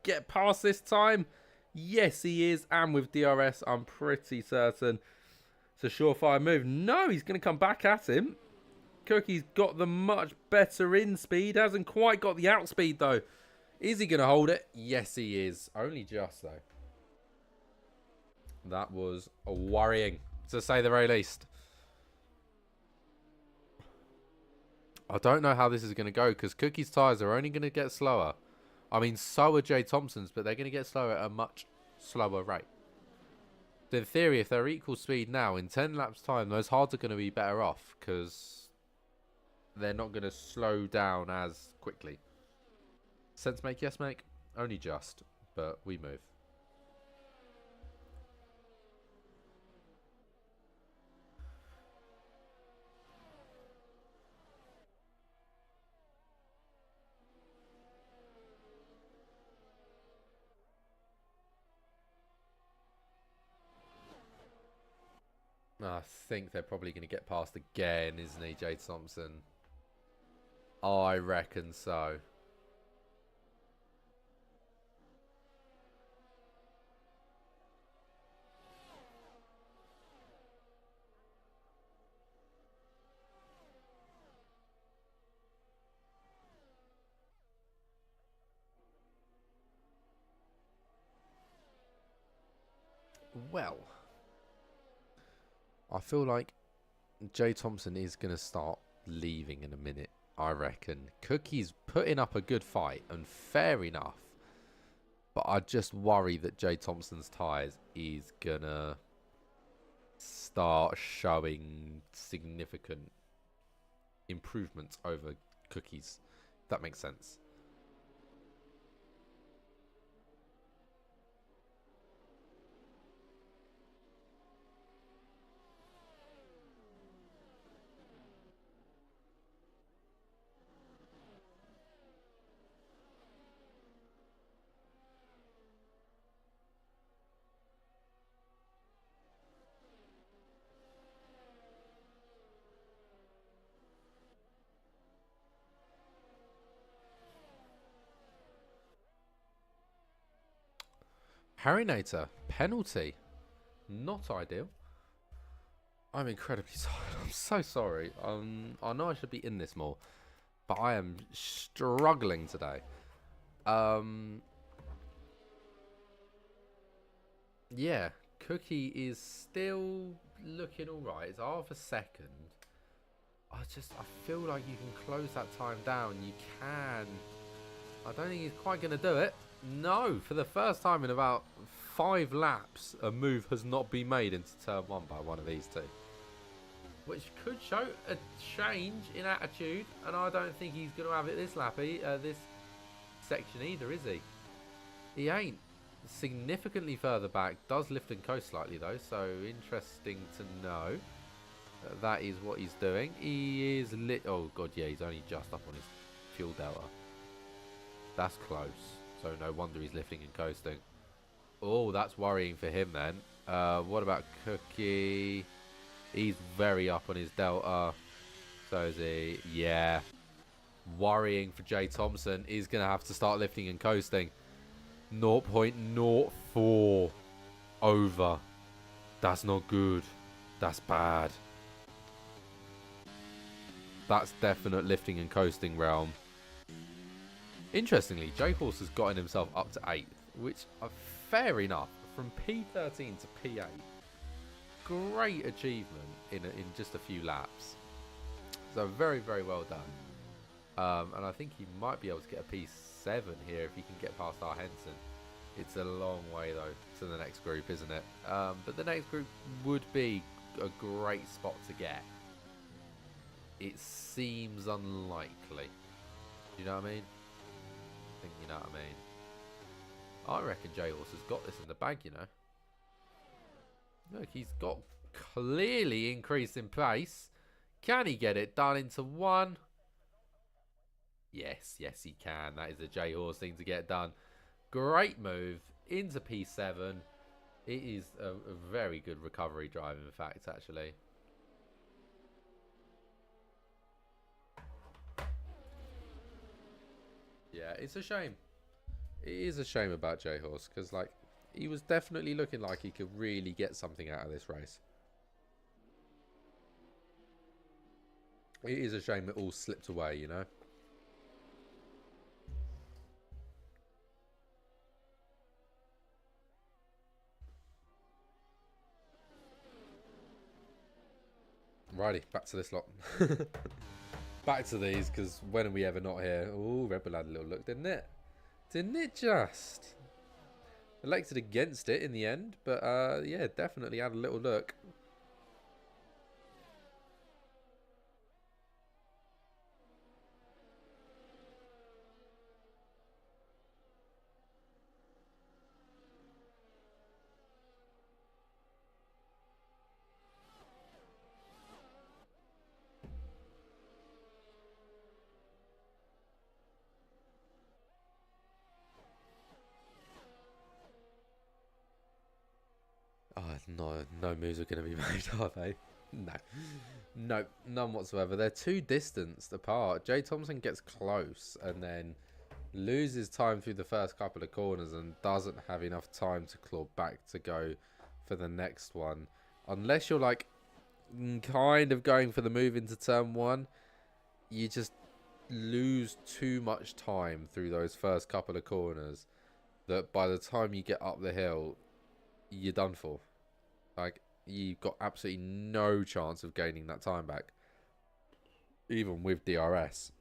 Get past this time? Yes, he is. And with DRS, I'm pretty certain it's a surefire move. No, he's going to come back at him. Cookie's got the much better in speed. Hasn't quite got the outspeed, though. Is he going to hold it? Yes, he is. Only just, though. That was worrying, to say the very least. I don't know how this is going to go, because Cookie's tyres are only going to get slower. I mean, so are Jay Thompson's, but they're going to get slower at a much slower rate. In theory, if they're equal speed now, in 10 laps time, those hards are going to be better off, because they're not going to slow down as quickly. Sense make? Yes, make? Only just, but we move. I think they're probably going to get past again, isn't he, Jay Thompson? I reckon so. Well, I feel like Jay Thompson is going to start leaving in a minute, I reckon. Cookie's putting up a good fight, and fair enough. But I just worry that Jay Thompson's tyres is going to start showing significant improvements over Cookie's. If that makes sense. Harinator, penalty. Not ideal. I'm incredibly sorry. I'm so sorry. I know I should be in this more, but I am struggling today. Yeah, Cookie is still looking alright. It's half a second. I feel like you can close that time down. You can. I don't think he's quite going to do it. No, for the first time in about 5 laps, a move has not been made into turn 1 by one of these two. Which could show a change in attitude, and I don't think he's going to have it this lappy, this section either, is he? He ain't. Significantly further back, does lift and coast slightly though, so interesting to know. That is what he's doing. He is lit. Oh god, yeah, he's only just up on his fuel delta. That's close. So no wonder he's lifting and coasting. Oh, that's worrying for him then. What about Cookie? He's very up on his delta. So is he. Yeah. Worrying for Jay Thompson. He's going to have to start lifting and coasting. 0.04 over. That's not good. That's bad. That's definite lifting and coasting realm. Interestingly, J Horse has gotten himself up to 8th, which, fair enough, from P13 to P8. Great achievement in just a few laps. So very, very well done. And I think he might be able to get a P7 here if he can get past our Henson. It's a long way, though, to the next group, isn't it? But the next group would be a great spot to get. It seems unlikely. You know what I mean? I think you know what I mean. I reckon J Horse has got this in the bag, you know. Look, he's got clearly increased in pace. Can he get it done into 1? Yes, yes he can. That is a J Horse thing to get done. Great move into P7. It is a very good recovery drive, in fact, actually. Yeah, it's a shame. It is a shame about J Horse because, like, he was definitely looking like he could really get something out of this race. It is a shame it all slipped away, you know. Righty, back to this lot. Back to these, because when are we ever not here? Oh, Red Bull had a little look, didn't it? Didn't it just? Elected against it in the end, but yeah, definitely had a little look. Oh, no moves are going to be made, are they? No. No, none whatsoever. They're too distanced apart. Jay Thompson gets close and then loses time through the first couple of corners and doesn't have enough time to claw back to go for the next one. Unless you're like kind of going for the move into turn one, you just lose too much time through those first couple of corners that by the time you get up the hill, you're done for. Like, you've got absolutely no chance of gaining that time back, even with DRS.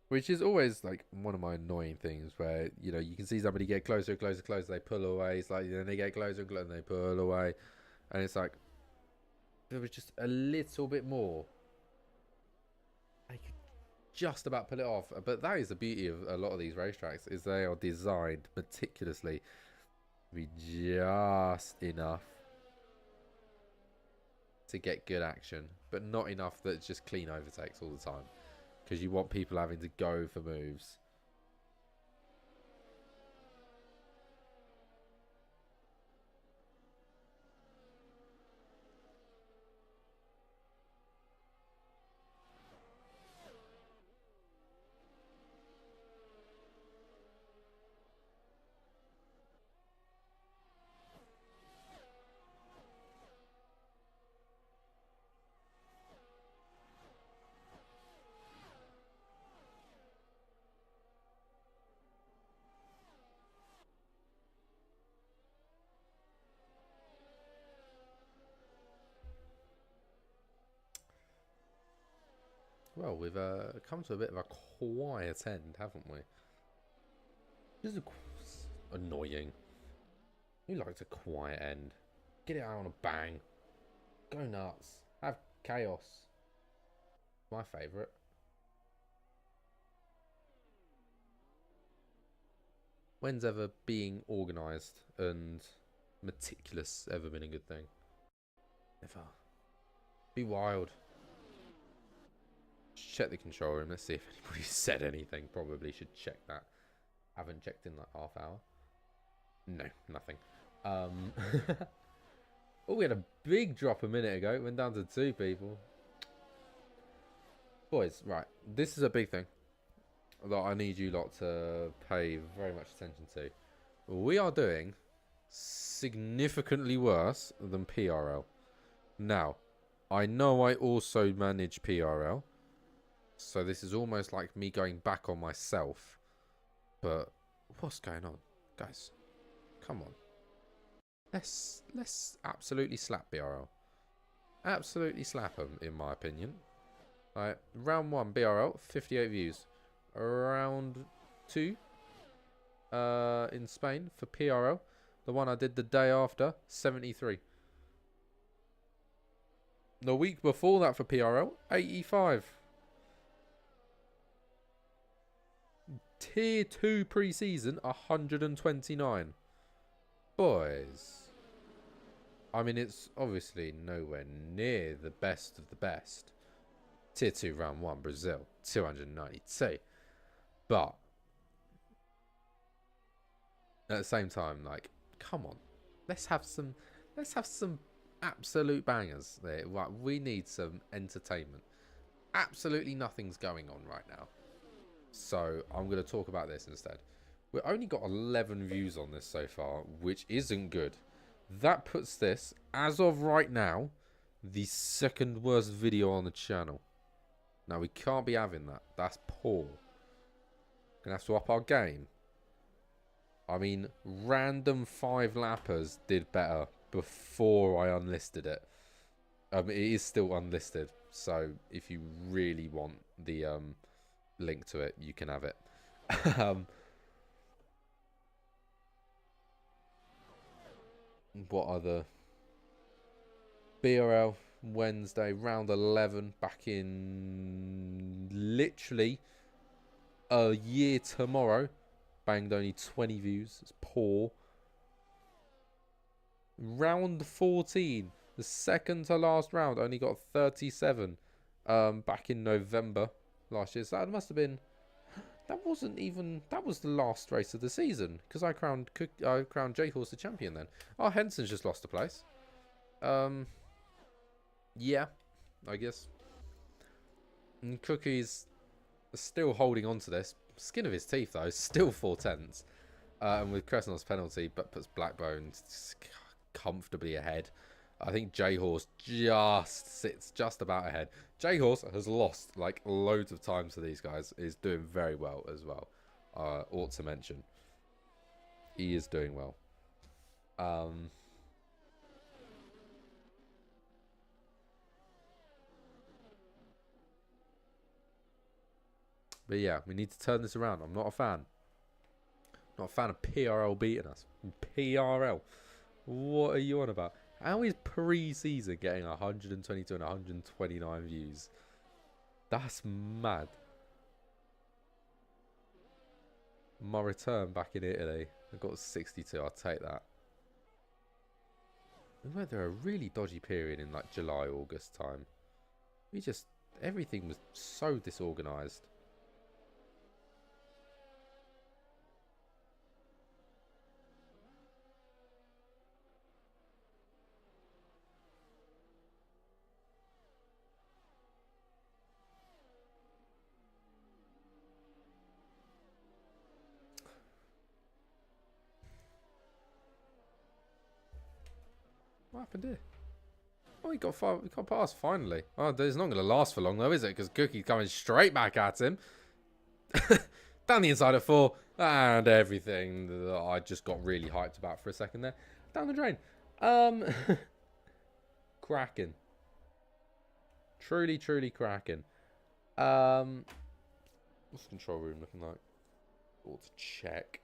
Which is always like one of my annoying things where, you know, you can see somebody get closer and closer and closer, they pull away, it's like then they get closer and closer and they pull away. And it's like, there was just a little bit more. I could just about pull it off. But that is the beauty of a lot of these racetracks, is they are designed meticulously to be just enough to get good action, but not enough that it's just clean overtakes all the time. Because you want people having to go for moves. Well, we've come to a bit of a quiet end, haven't we? This is annoying. Who likes a quiet end? Get it out on a bang. Go nuts. Have chaos. My favourite. When's ever being organised and meticulous ever been a good thing? Never. Be wild. Check the control room. Let's see if anybody said anything. Probably should check that. Haven't checked in like half hour. No, nothing. Oh, we had a big drop a minute ago. It went down to 2 people. Boys, right. This is a big thing that I need you lot to pay very much attention to. We are doing significantly worse than PRL. Now, I know I also manage PRL. So this is almost like me going back on myself. But what's going on? Guys, come on. Let's absolutely slap BRL. Absolutely slap them, in my opinion. Right, round 1 BRL, 58 views. Round 2 in Spain for PRL. The one I did the day after, 73. The week before that for PRL, 85. Tier 2 pre-season, 129. Boys. I mean, it's obviously nowhere near the best of the best. Tier 2 round 1, Brazil, 292. But at the same time, like, come on. Let's have some absolute bangers there. Right, we need some entertainment. Absolutely nothing's going on right now. So I'm going to talk about this instead. We've only got 11 views on this so far, which isn't good. That puts this, as of right now, the 2nd worst video on the channel. Now, we can't be having that. That's poor. Gonna have to up our game. I mean, random 5-lappers did better before I unlisted it. It is still unlisted, so if you really want the link to it, you can have it. What other? BRL Wednesday round 11 back in literally a year tomorrow. Banged only 20 views. It's poor. Round 14, the 2nd to last round, only got 37 back in November last year. So that must have been That wasn't even. That was the last race of the season because I crowned J Horse the champion then. Oh, Henson's just lost a place. Yeah, I guess. And Cookie's still holding on to this. Skin of his teeth though, still 4/10. And with Crescent's penalty, but puts Blackbone comfortably ahead. I think J Horse just sits just about ahead. J Horse has lost like loads of times to these guys. Is doing very well as well. Ought to mention, he is doing well. But yeah, we need to turn this around. I'm not a fan. Not a fan of PRL beating us. PRL. What are you on about? How is pre-season getting 122 and 129 views? That's mad. My return back in Italy. I got 62. I'll take that. We went through a really dodgy period in like July, August time. Everything was so disorganised. What happened here? Oh, he got past finally. Oh, it's not going to last for long though, is it? Because Cookie's coming straight back at him. Down the inside of 4. And everything that I just got really hyped about for a second there. Down the drain. Cracking. Truly, truly cracking. What's the control room looking like? Ought to check.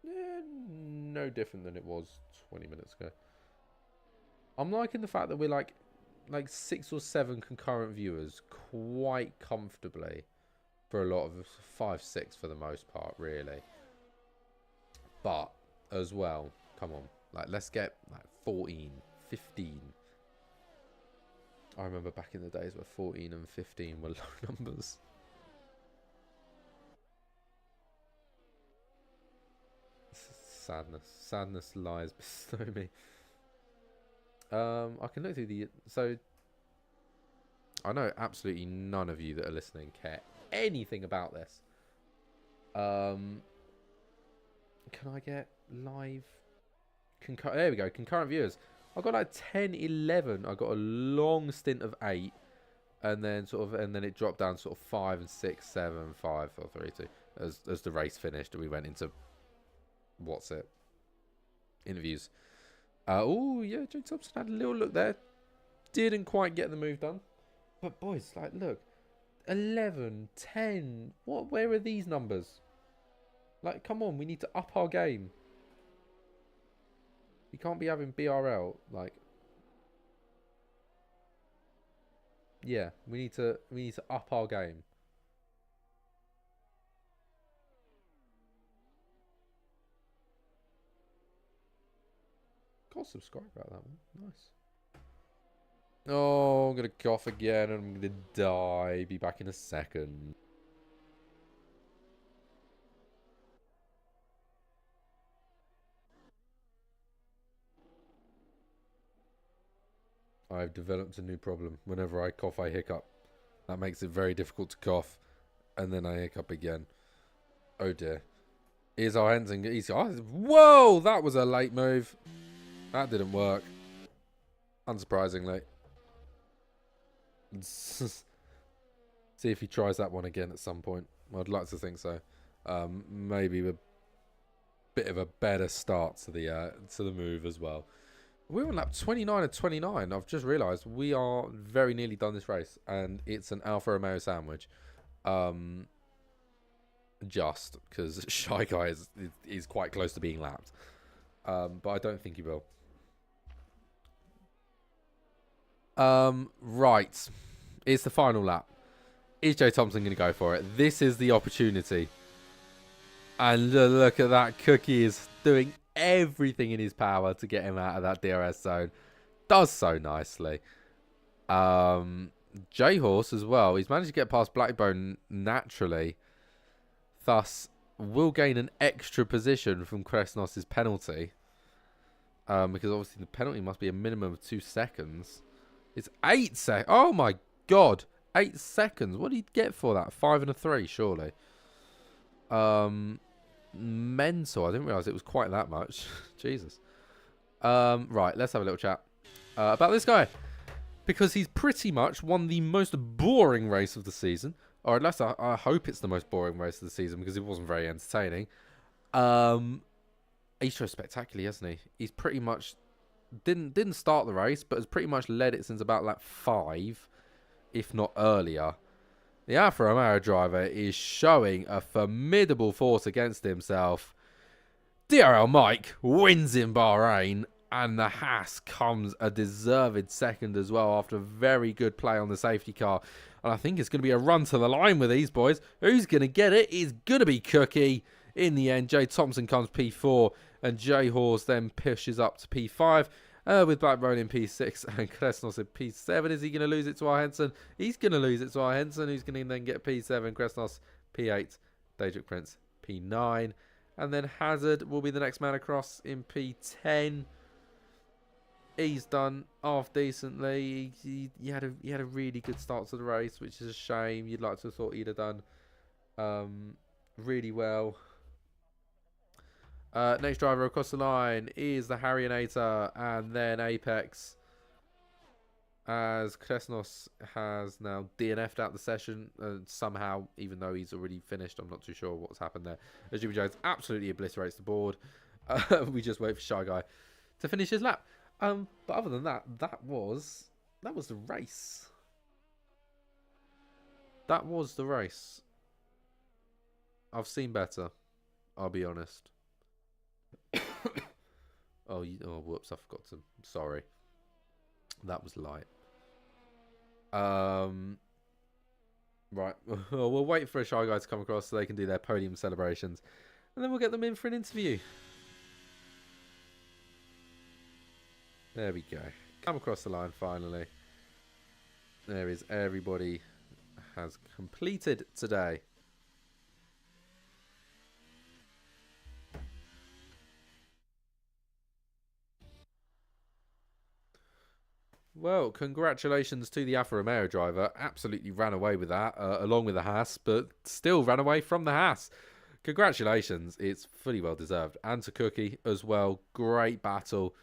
Yeah, no different than it was 20 minutes ago. I'm liking the fact that we're like 6 or 7 concurrent viewers quite comfortably for a lot of 5, 6 for the most part, really. But as well, come on, let's get 14, 15. I remember back in the days where 14 and 15 were low numbers. Sadness lies bestow me. I can look through the... So, I know absolutely none of you that are listening care anything about this. Can I get live... There we go, concurrent viewers. I got like 10, 11. I got a long stint of 8. And then it dropped down sort of 5 and 6, 7, 5, 4, 3, 2. As the race finished and we went into... What's it? Interviews. Oh, yeah, Jay Thompson had a little look there. Didn't quite get the move done. But, boys, look. 11, 10. Where are these numbers? Come on, we need to up our game. We can't be having BRL. Yeah, we need to up our game. Got subscribe about that one. Nice. Oh, I'm gonna cough again and I'm gonna die. Be back in a second. I've developed a new problem. Whenever I cough, I hiccup. That makes it very difficult to cough. And then I hiccup again. Oh dear. Here's our Hensing. Whoa! That was a late move. That didn't work. Unsurprisingly. See if he tries that one again at some point. I'd like to think so. Maybe a bit of a better start to the move as well. We're on lap 29 and 29. I've just realised we are very nearly done this race, and it's an Alfa Romeo sandwich. Just because Shy Guy is quite close to being lapped, but I don't think he will. Right, it's the final lap. Is Jay Thompson going to go for it? This is the opportunity. And look at that. Cookie is doing everything in his power to get him out of that DRS zone. Does so nicely. J Horse as well. He's managed to get past Blackbone naturally. Thus, will gain an extra position from Kresnos' penalty. Because obviously the penalty must be a minimum of 2 seconds. It's 8 seconds. Oh my god. 8 seconds. What did he get for that? 5 and a 3, surely. Mental. I didn't realise it was quite that much. Jesus. Right, let's have a little chat about this guy. Because he's pretty much won the most boring race of the season. Or at least I hope it's the most boring race of the season because it wasn't very entertaining. He's so spectacular, hasn't he? He's pretty much didn't start the race, but has pretty much led it since about like 5, if not earlier. The Alfa Romeo driver is showing a formidable force against himself. BRL Mike wins in Bahrain, and the Haas comes a deserved second as well after a very good play on the safety car. And I think it's going to be a run to the line with these boys. Who's going to get it? It's going to be Cookie. In the end, Jay Thompson comes P4, and Jay Hawes then pushes up to P5. With Blackburn in P6 and Kresnos in P7. Is he going to lose it to our Henson? He's going to lose it to our Henson, who's going to then get P7. Kresnos P8. Daedric Prince P9. And then Hazard will be the next man across in P10. He's done half decently. He had a really good start to the race, which is a shame. You'd like to have thought he'd have done really well. Next driver across the line is the Harryanator, and then Apex, as Kresnos has now DNF'd out the session somehow, even though he's already finished. I'm not too sure what's happened there. As Jimmy Jones absolutely obliterates the board. We just wait for Shy Guy to finish his lap. But other than that, that was the race. That was the race. I've seen better, I'll be honest. Oh, whoops, I forgot to. Sorry. That was light. Right. We'll wait for a Shy Guy to come across so they can do their podium celebrations. And then we'll get them in for an interview. There we go. Come across the line finally. There is everybody has completed today. Well, congratulations to the Alfa Romeo driver. Absolutely ran away with that, along with the Haas, but still ran away from the Haas. Congratulations. It's fully well deserved. And to Cookie as well. Great battle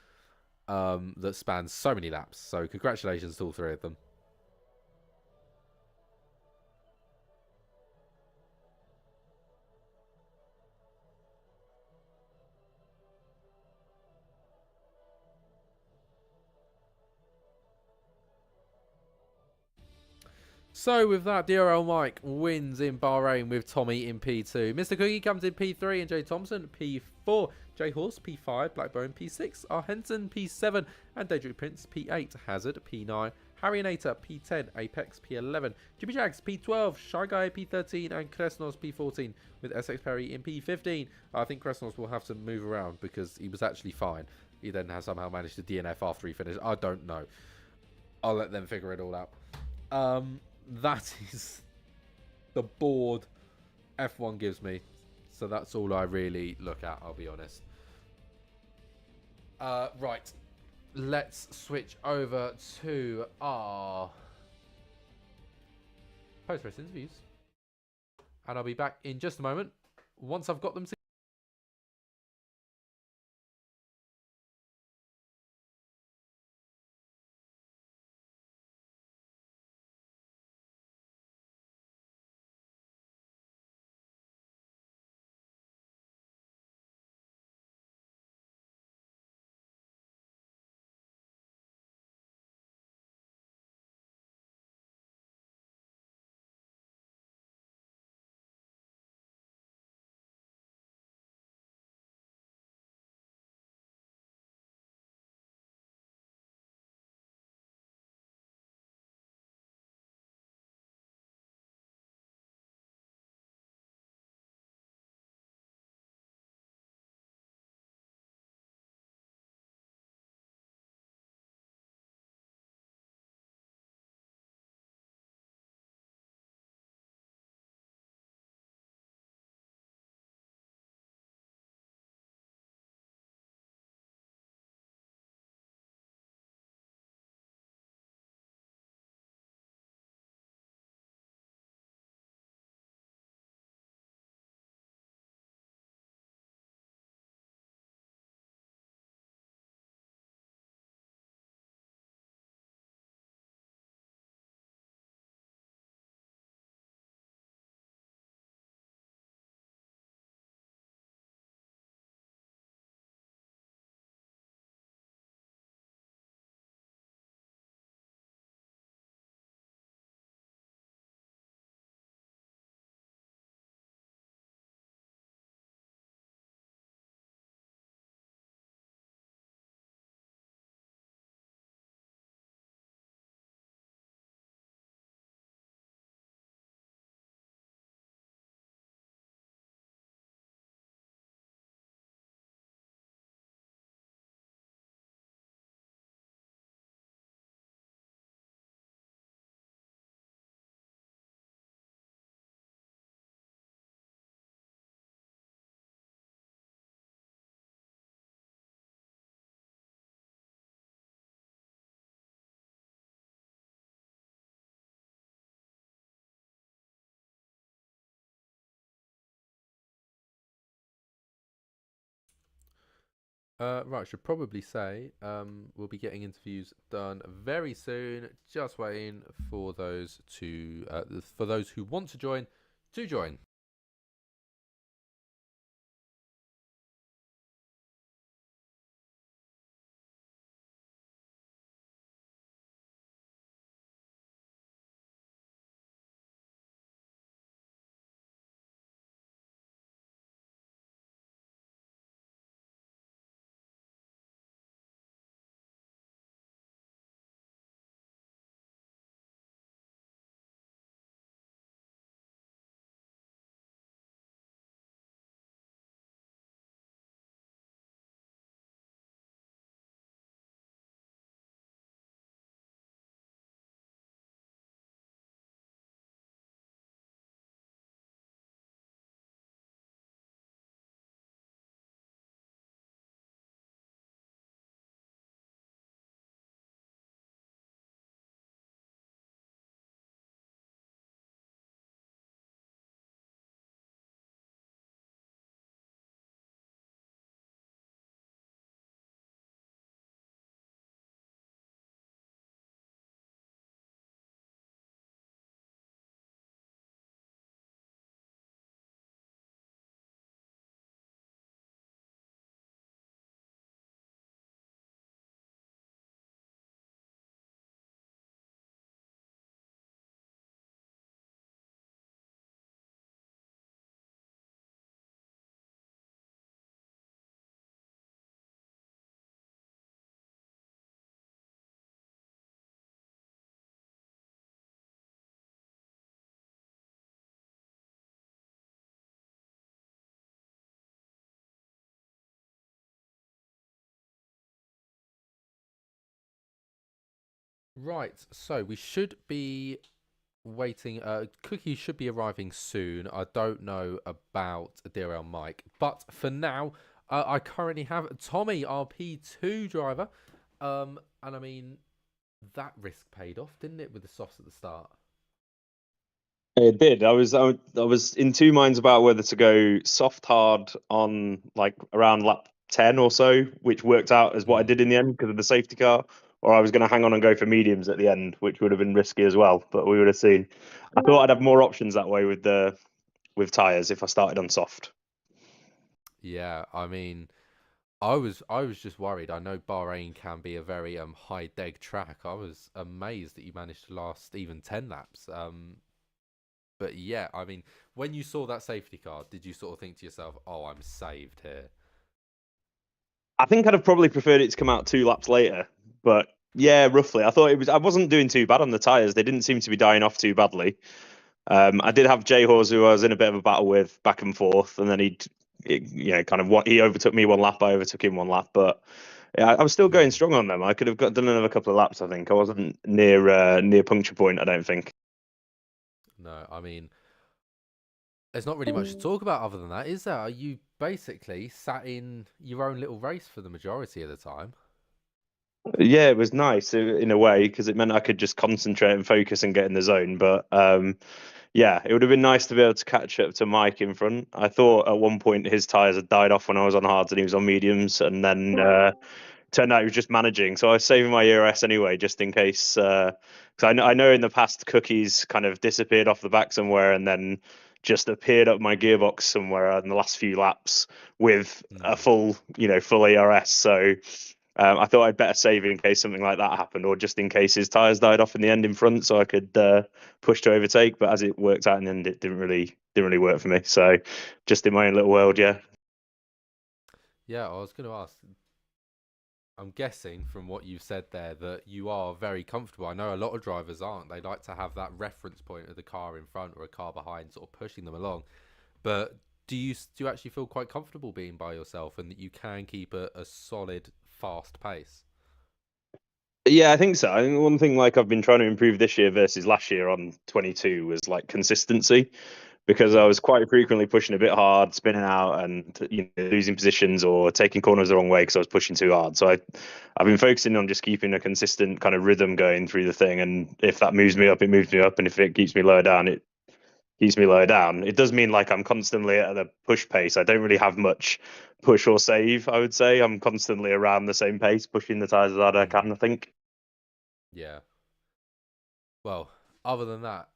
that spans so many laps. So congratulations to all 3 of them. So with that, DRL Mike wins in Bahrain with Tommy in P2. Mr. Cookie comes in P3 and Jay Thompson P4. Jay Horse P5. Blackbone P6. R. Henson P7. And Daedric Prince P8. Hazard P9. Harryanator P10. Apex P11. Jimmy Jags P12. Shy Guy P13. And Kresnos P14 with SX Perry in P15. I think Kresnos will have to move around because he was actually fine. He then has somehow managed to DNF after he finished. I don't know. I'll let them figure it all out. That is the board F1 gives me. So that's all I really look at, I'll be honest. Right. Let's switch over to our post-race interviews. And I'll be back in just a moment once I've got them together. Right, should probably say we'll be getting interviews done very soon. Just waiting for those who want to join. Right, so we should be waiting. Cookie should be arriving soon. I don't know about DRL Mike, but for now, I currently have Tommy, our P2 driver. And I mean that risk paid off, didn't it, with the softs at the start? It did. I was in two minds about whether to go soft hard on like around lap 10 or so, which worked out as what I Mm, did in the end because of the safety car, or I was going to hang on and go for mediums at the end, which would have been risky as well. But we would have seen. I thought I'd have more options that way with tires if I started on soft. yeah, I mean, I was just worried. I know Bahrain can be a very high deg track. I was amazed that you managed to last even 10 laps. But yeah, I mean, when you saw that safety car, did you sort of think to yourself, "Oh, I'm saved here"? I think I'd have probably preferred it to come out two laps later, but yeah, roughly. I thought it was. I wasn't doing too bad on the tires. They didn't seem to be dying off too badly. I did have Jay Hawes, who I was in a bit of a battle with back and forth, and then kind of what he overtook me one lap, I overtook him one lap, but yeah, I was still going Mm, strong on them. I could have done another couple of laps. I think I wasn't near puncture point. I don't think. no, I mean, there's not really much to talk about other than that, is there? You basically sat in your own little race for the majority of the time. Yeah, it was nice in a way because it meant I could just concentrate and focus and get in the zone. But yeah, it would have been nice to be able to catch up to Mike in front. I thought at one point his tires had died off when I was on hards and he was on mediums, and then turned out he was just managing. So I was saving my ERS anyway, just in case. Because I know in the past cookies kind of disappeared off the back somewhere and then just appeared up my gearbox somewhere in the last few laps with a Mm. full ERS. So I thought I'd better save in case something like that happened, or just in case his tires died off in the end in front, so I could push to overtake. But as it worked out in the end, it didn't really work for me. So just in my own little world, yeah. Yeah, I was going to ask. I'm guessing from what you've said there that you are very comfortable. I know a lot of drivers aren't. They like to have that reference point of the car in front or a car behind, sort of pushing them along. But do you actually feel quite comfortable being by yourself and that you can keep a solid, fast pace? Yeah, I think so. I think one thing like I've been trying to improve this year versus last year on 22 was like consistency because I Mm. was quite frequently pushing a bit hard, spinning out, and losing positions or taking corners the wrong way because I was pushing too hard. So I've been focusing on just keeping a consistent kind of rhythm going through the thing, and if that moves me up, it moves me up, and if it keeps me lower down, keeps me lower down. It does mean like I'm constantly at a push pace. I don't really have much push or save, I would say. I'm constantly around the same pace, pushing the tires as hard as I Mm. can, I think. Yeah. Well, other than that,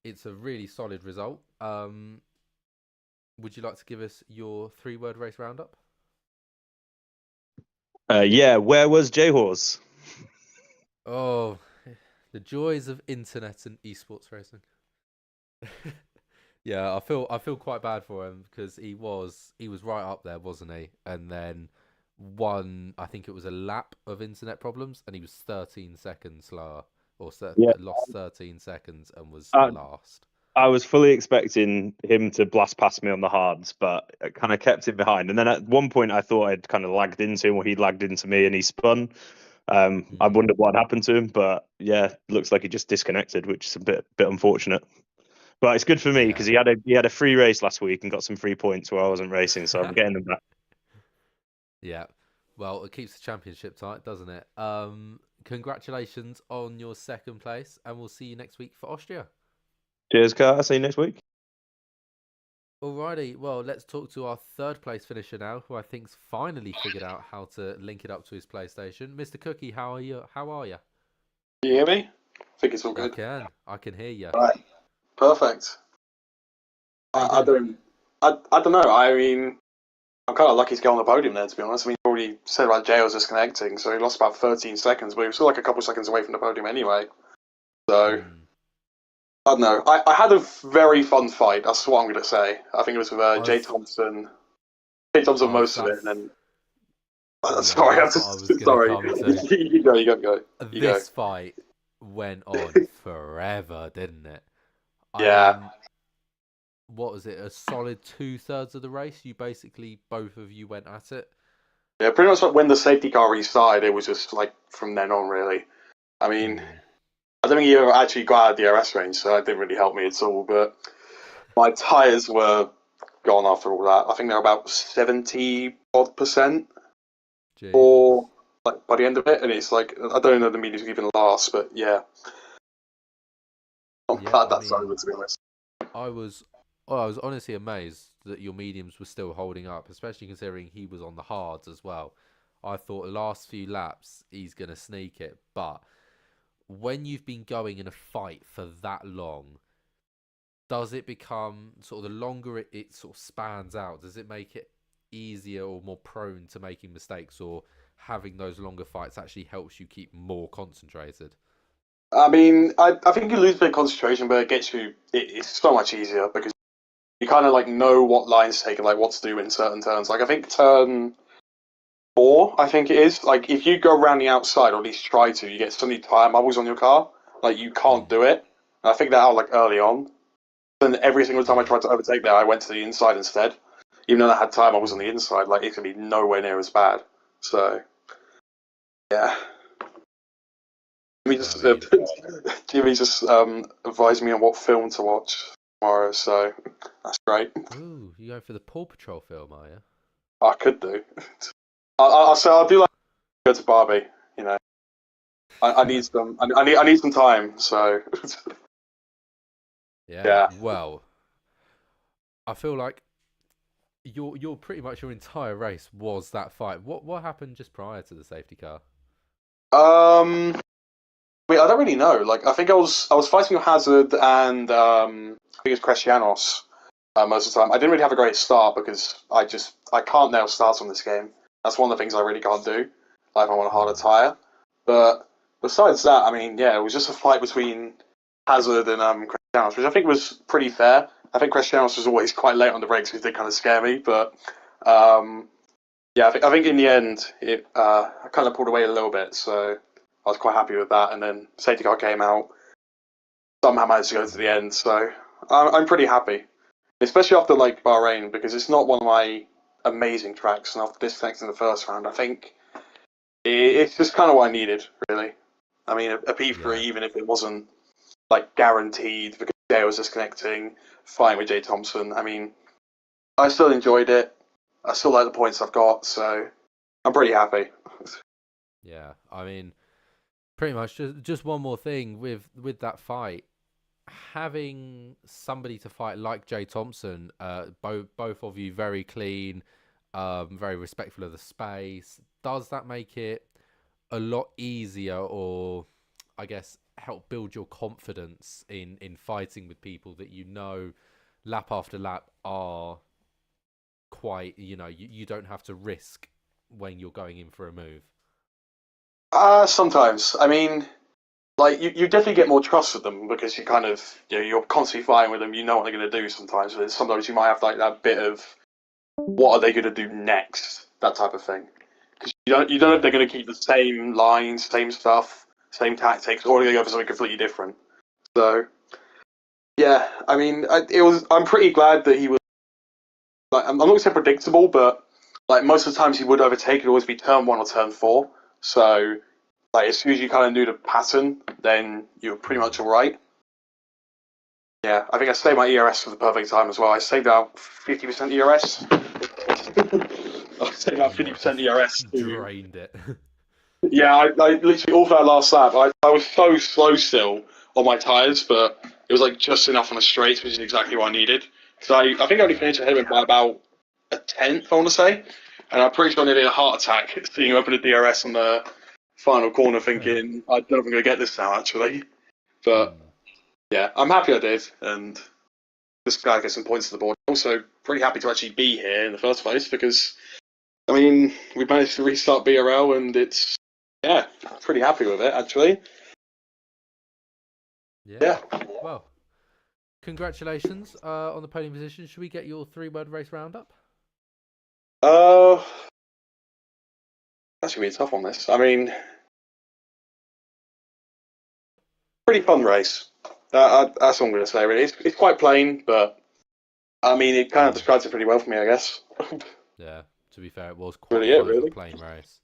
it's a really solid result. Would you like to give us your 3-word race roundup? Yeah, where was J-Horse? Oh, the joys of internet and esports racing. Yeah, I feel quite bad for him because he was right up there, wasn't he? And then I think it was a lap of internet problems, and he was 13 seconds slower, or Yeah, lost 13 seconds and was I, last. I was fully expecting him to blast past me on the hards, but I kind of kept him behind. And then at one point, I thought I'd kind of lagged into him, or he'd lagged into me, and he spun. I Mm, wondered what happened to him, but yeah, looks like he just disconnected, which is a bit unfortunate. But it's good for me because yeah. he had a free race last week and got some free points where I wasn't racing, so I'm getting them back. Yeah. Well, it keeps the championship tight, doesn't it? Congratulations on your second place, and we'll see you next week for Austria. Cheers, Carter. See you next week. Alrighty, well, let's talk to our third place finisher now, who I think's finally figured out how to link it up to his PlayStation. Mr. Cookie, how are you? How are you? Can you hear me? I think it's all I good. can. I can hear you. Right, perfect. How you I, I doing? don't, I don't know. I mean, I'm kind of lucky to get on the podium there, to be honest. I mean, you already said about JL's disconnecting, so he lost about 13 seconds, but he was still like a couple seconds away from the podium anyway. So Hmm. I don't know. I had a very fun fight. That's what I'm going to say. I think it was with I Jay was. Thompson. Jay Thompson most of it, and That's. then Yeah, sorry, I'm that's what I was just gonna sorry. come to. You go, you go, you go, you go. This fight went on forever, didn't it? I Yeah, mean, what was it? A solid 2/3 of the race. You basically both of you went at it. yeah. Pretty much like when the safety car restarted, it was just like from then on, really. I mean, Hmm. I don't think he ever actually got out of the DRS range, so that didn't really help me at all. But my tyres were gone after all that. I think they're about 70 odd percent Jesus. or like by the end of it, and it's like I don't know the medium's even last, but yeah, I'm Yeah, glad I that's mean, over to be honest. I was, oh, I was honestly amazed that your mediums were still holding up, especially considering he was on the hards as well. I thought the last few laps he's gonna sneak it, but when you've been going in a fight for that long, does it become sort of the longer it sort of spans out? Does it make it easier or more prone to making mistakes, or having those longer fights actually helps you keep more concentrated? I mean, I think you lose a bit of concentration, but it gets you. It's so much easier because you kind of like know what lines to take and like what to do in certain turns. Like I think turn four, I think it is. Like if you go around the outside or at least try to, you get so many tire bubbles on your car. Like you can't Mm, do it. And I think that out like early on. Then every single time I yeah. tried to overtake there, I went to the inside instead. Even though I had time, I was on Mm, the inside. Like it could be nowhere near as bad. So yeah, Jimmy I just mean, Jimmy just advised me on what film to watch tomorrow. So that's great. ooh, you go for the Paw Patrol film, are you? I could do. I'll do like go to Barbie. You know, I need some. I need some time. So Yeah. yeah. Well, I feel like your pretty much your entire race was that fight. What happened just prior to the safety car? I mean, I don't really know. Like, I think I was fighting with Hazard and I think it's Cristianos most of the time. I didn't really have a great start because I can't nail starts on this game. That's one of the things I really can't do. Like, if I want a harder Hmm. tire. But besides that, I mean, yeah, it was just a fight between Hazard and Cristianos, which I think was pretty fair. I think Cristianos was always quite late on the brakes, which did kind of scare me. But um, yeah, I think in the end, I kind of pulled away a little bit, so I was quite happy with that. And then safety car came out, somehow managed to go to the Hmm. end, so I'm pretty happy, especially after like Bahrain because it's not one of my amazing tracks. And after disconnecting the first round, I think it's just kind of what I needed, really. I mean, a P3, Yeah. even if it wasn't like guaranteed because Jay was disconnecting, fine with Jay Thompson. I mean, I still enjoyed it. I still like the points I've got, so I'm pretty happy. Yeah. I mean, pretty much just one more thing with that fight. having somebody to fight like Jay Thompson, both of you very clean, very respectful of the space, does that make it a lot easier, or I guess help build your confidence in fighting with people that you know lap after lap are quite, you don't have to risk when you're going in for a move? Sometimes. I mean, like you definitely get more trust with them because you kind of you're constantly fighting with them. You know what they're going to do sometimes. But sometimes you might have like that bit of what are they going to do next, that type of thing. Because you don't know if they're going to keep the same lines, same stuff, same tactics, or are they going to go for something completely different. So yeah, I mean, I'm pretty glad that he was. Like, I'm not going to say predictable, but like most of the times he would overtake. It'd always be turn 1 or turn 4. So like as soon as you kind of knew the pattern, then you're pretty much all right. Yeah, I think I saved my ERS for the perfect time as well. I saved out 50% ERS. I saved out 50% ERS. Drained it. Yeah, I literally all for that last lap. I was so slow still on my tyres, but it was like just enough on the straights, which is exactly what I needed. Because I think I only finished ahead of him by about a tenth, I want to say. And I'm pretty sure I nearly had a heart attack seeing him open the DRS on the final corner, thinking, I don't know if I'm going to get this now, actually. But yeah, I'm happy I did, and this guy gets some points to the board. Also, pretty happy to actually be here in the first place because, I mean, we managed to restart BRL, and it's, yeah, pretty happy with it, actually. Yeah. Well, congratulations on the podium position. Should we get your 3-word race roundup? That's going to be a tough one, this. I mean, pretty fun race. That's what I'm going to say, really. It's quite plain, but, I mean, it kind of describes it pretty well for me, I guess. Yeah, to be fair, it was quite really a plain race.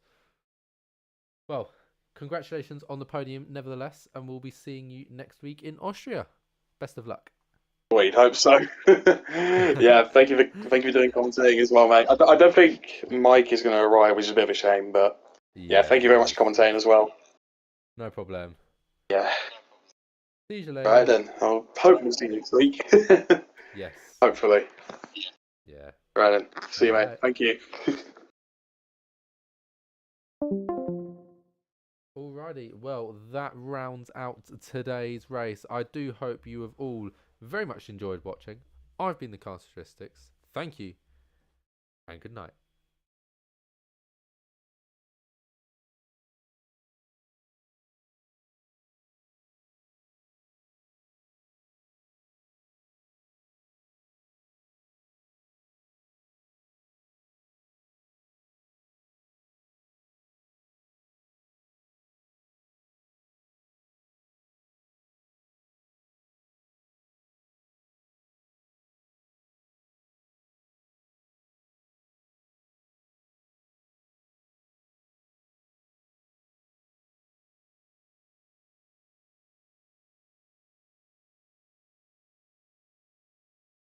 Well, congratulations on the podium, nevertheless, and we'll be seeing you next week in Austria. Best of luck. We'd hope so. Yeah, thank you for doing commentating as well, mate. I don't think Mike is going to arrive, which is a bit of a shame, but yeah, thank you very much for commentating as well. No problem. Yeah. See you later. Right then, I'll hope we'll see you next week. Yes. Hopefully. Yeah. Right then, see you, mate. Right. Thank you. Alrighty, well, that rounds out today's race. I do hope you have all very much enjoyed watching. I've been the Castatistics. Thank you, and good night.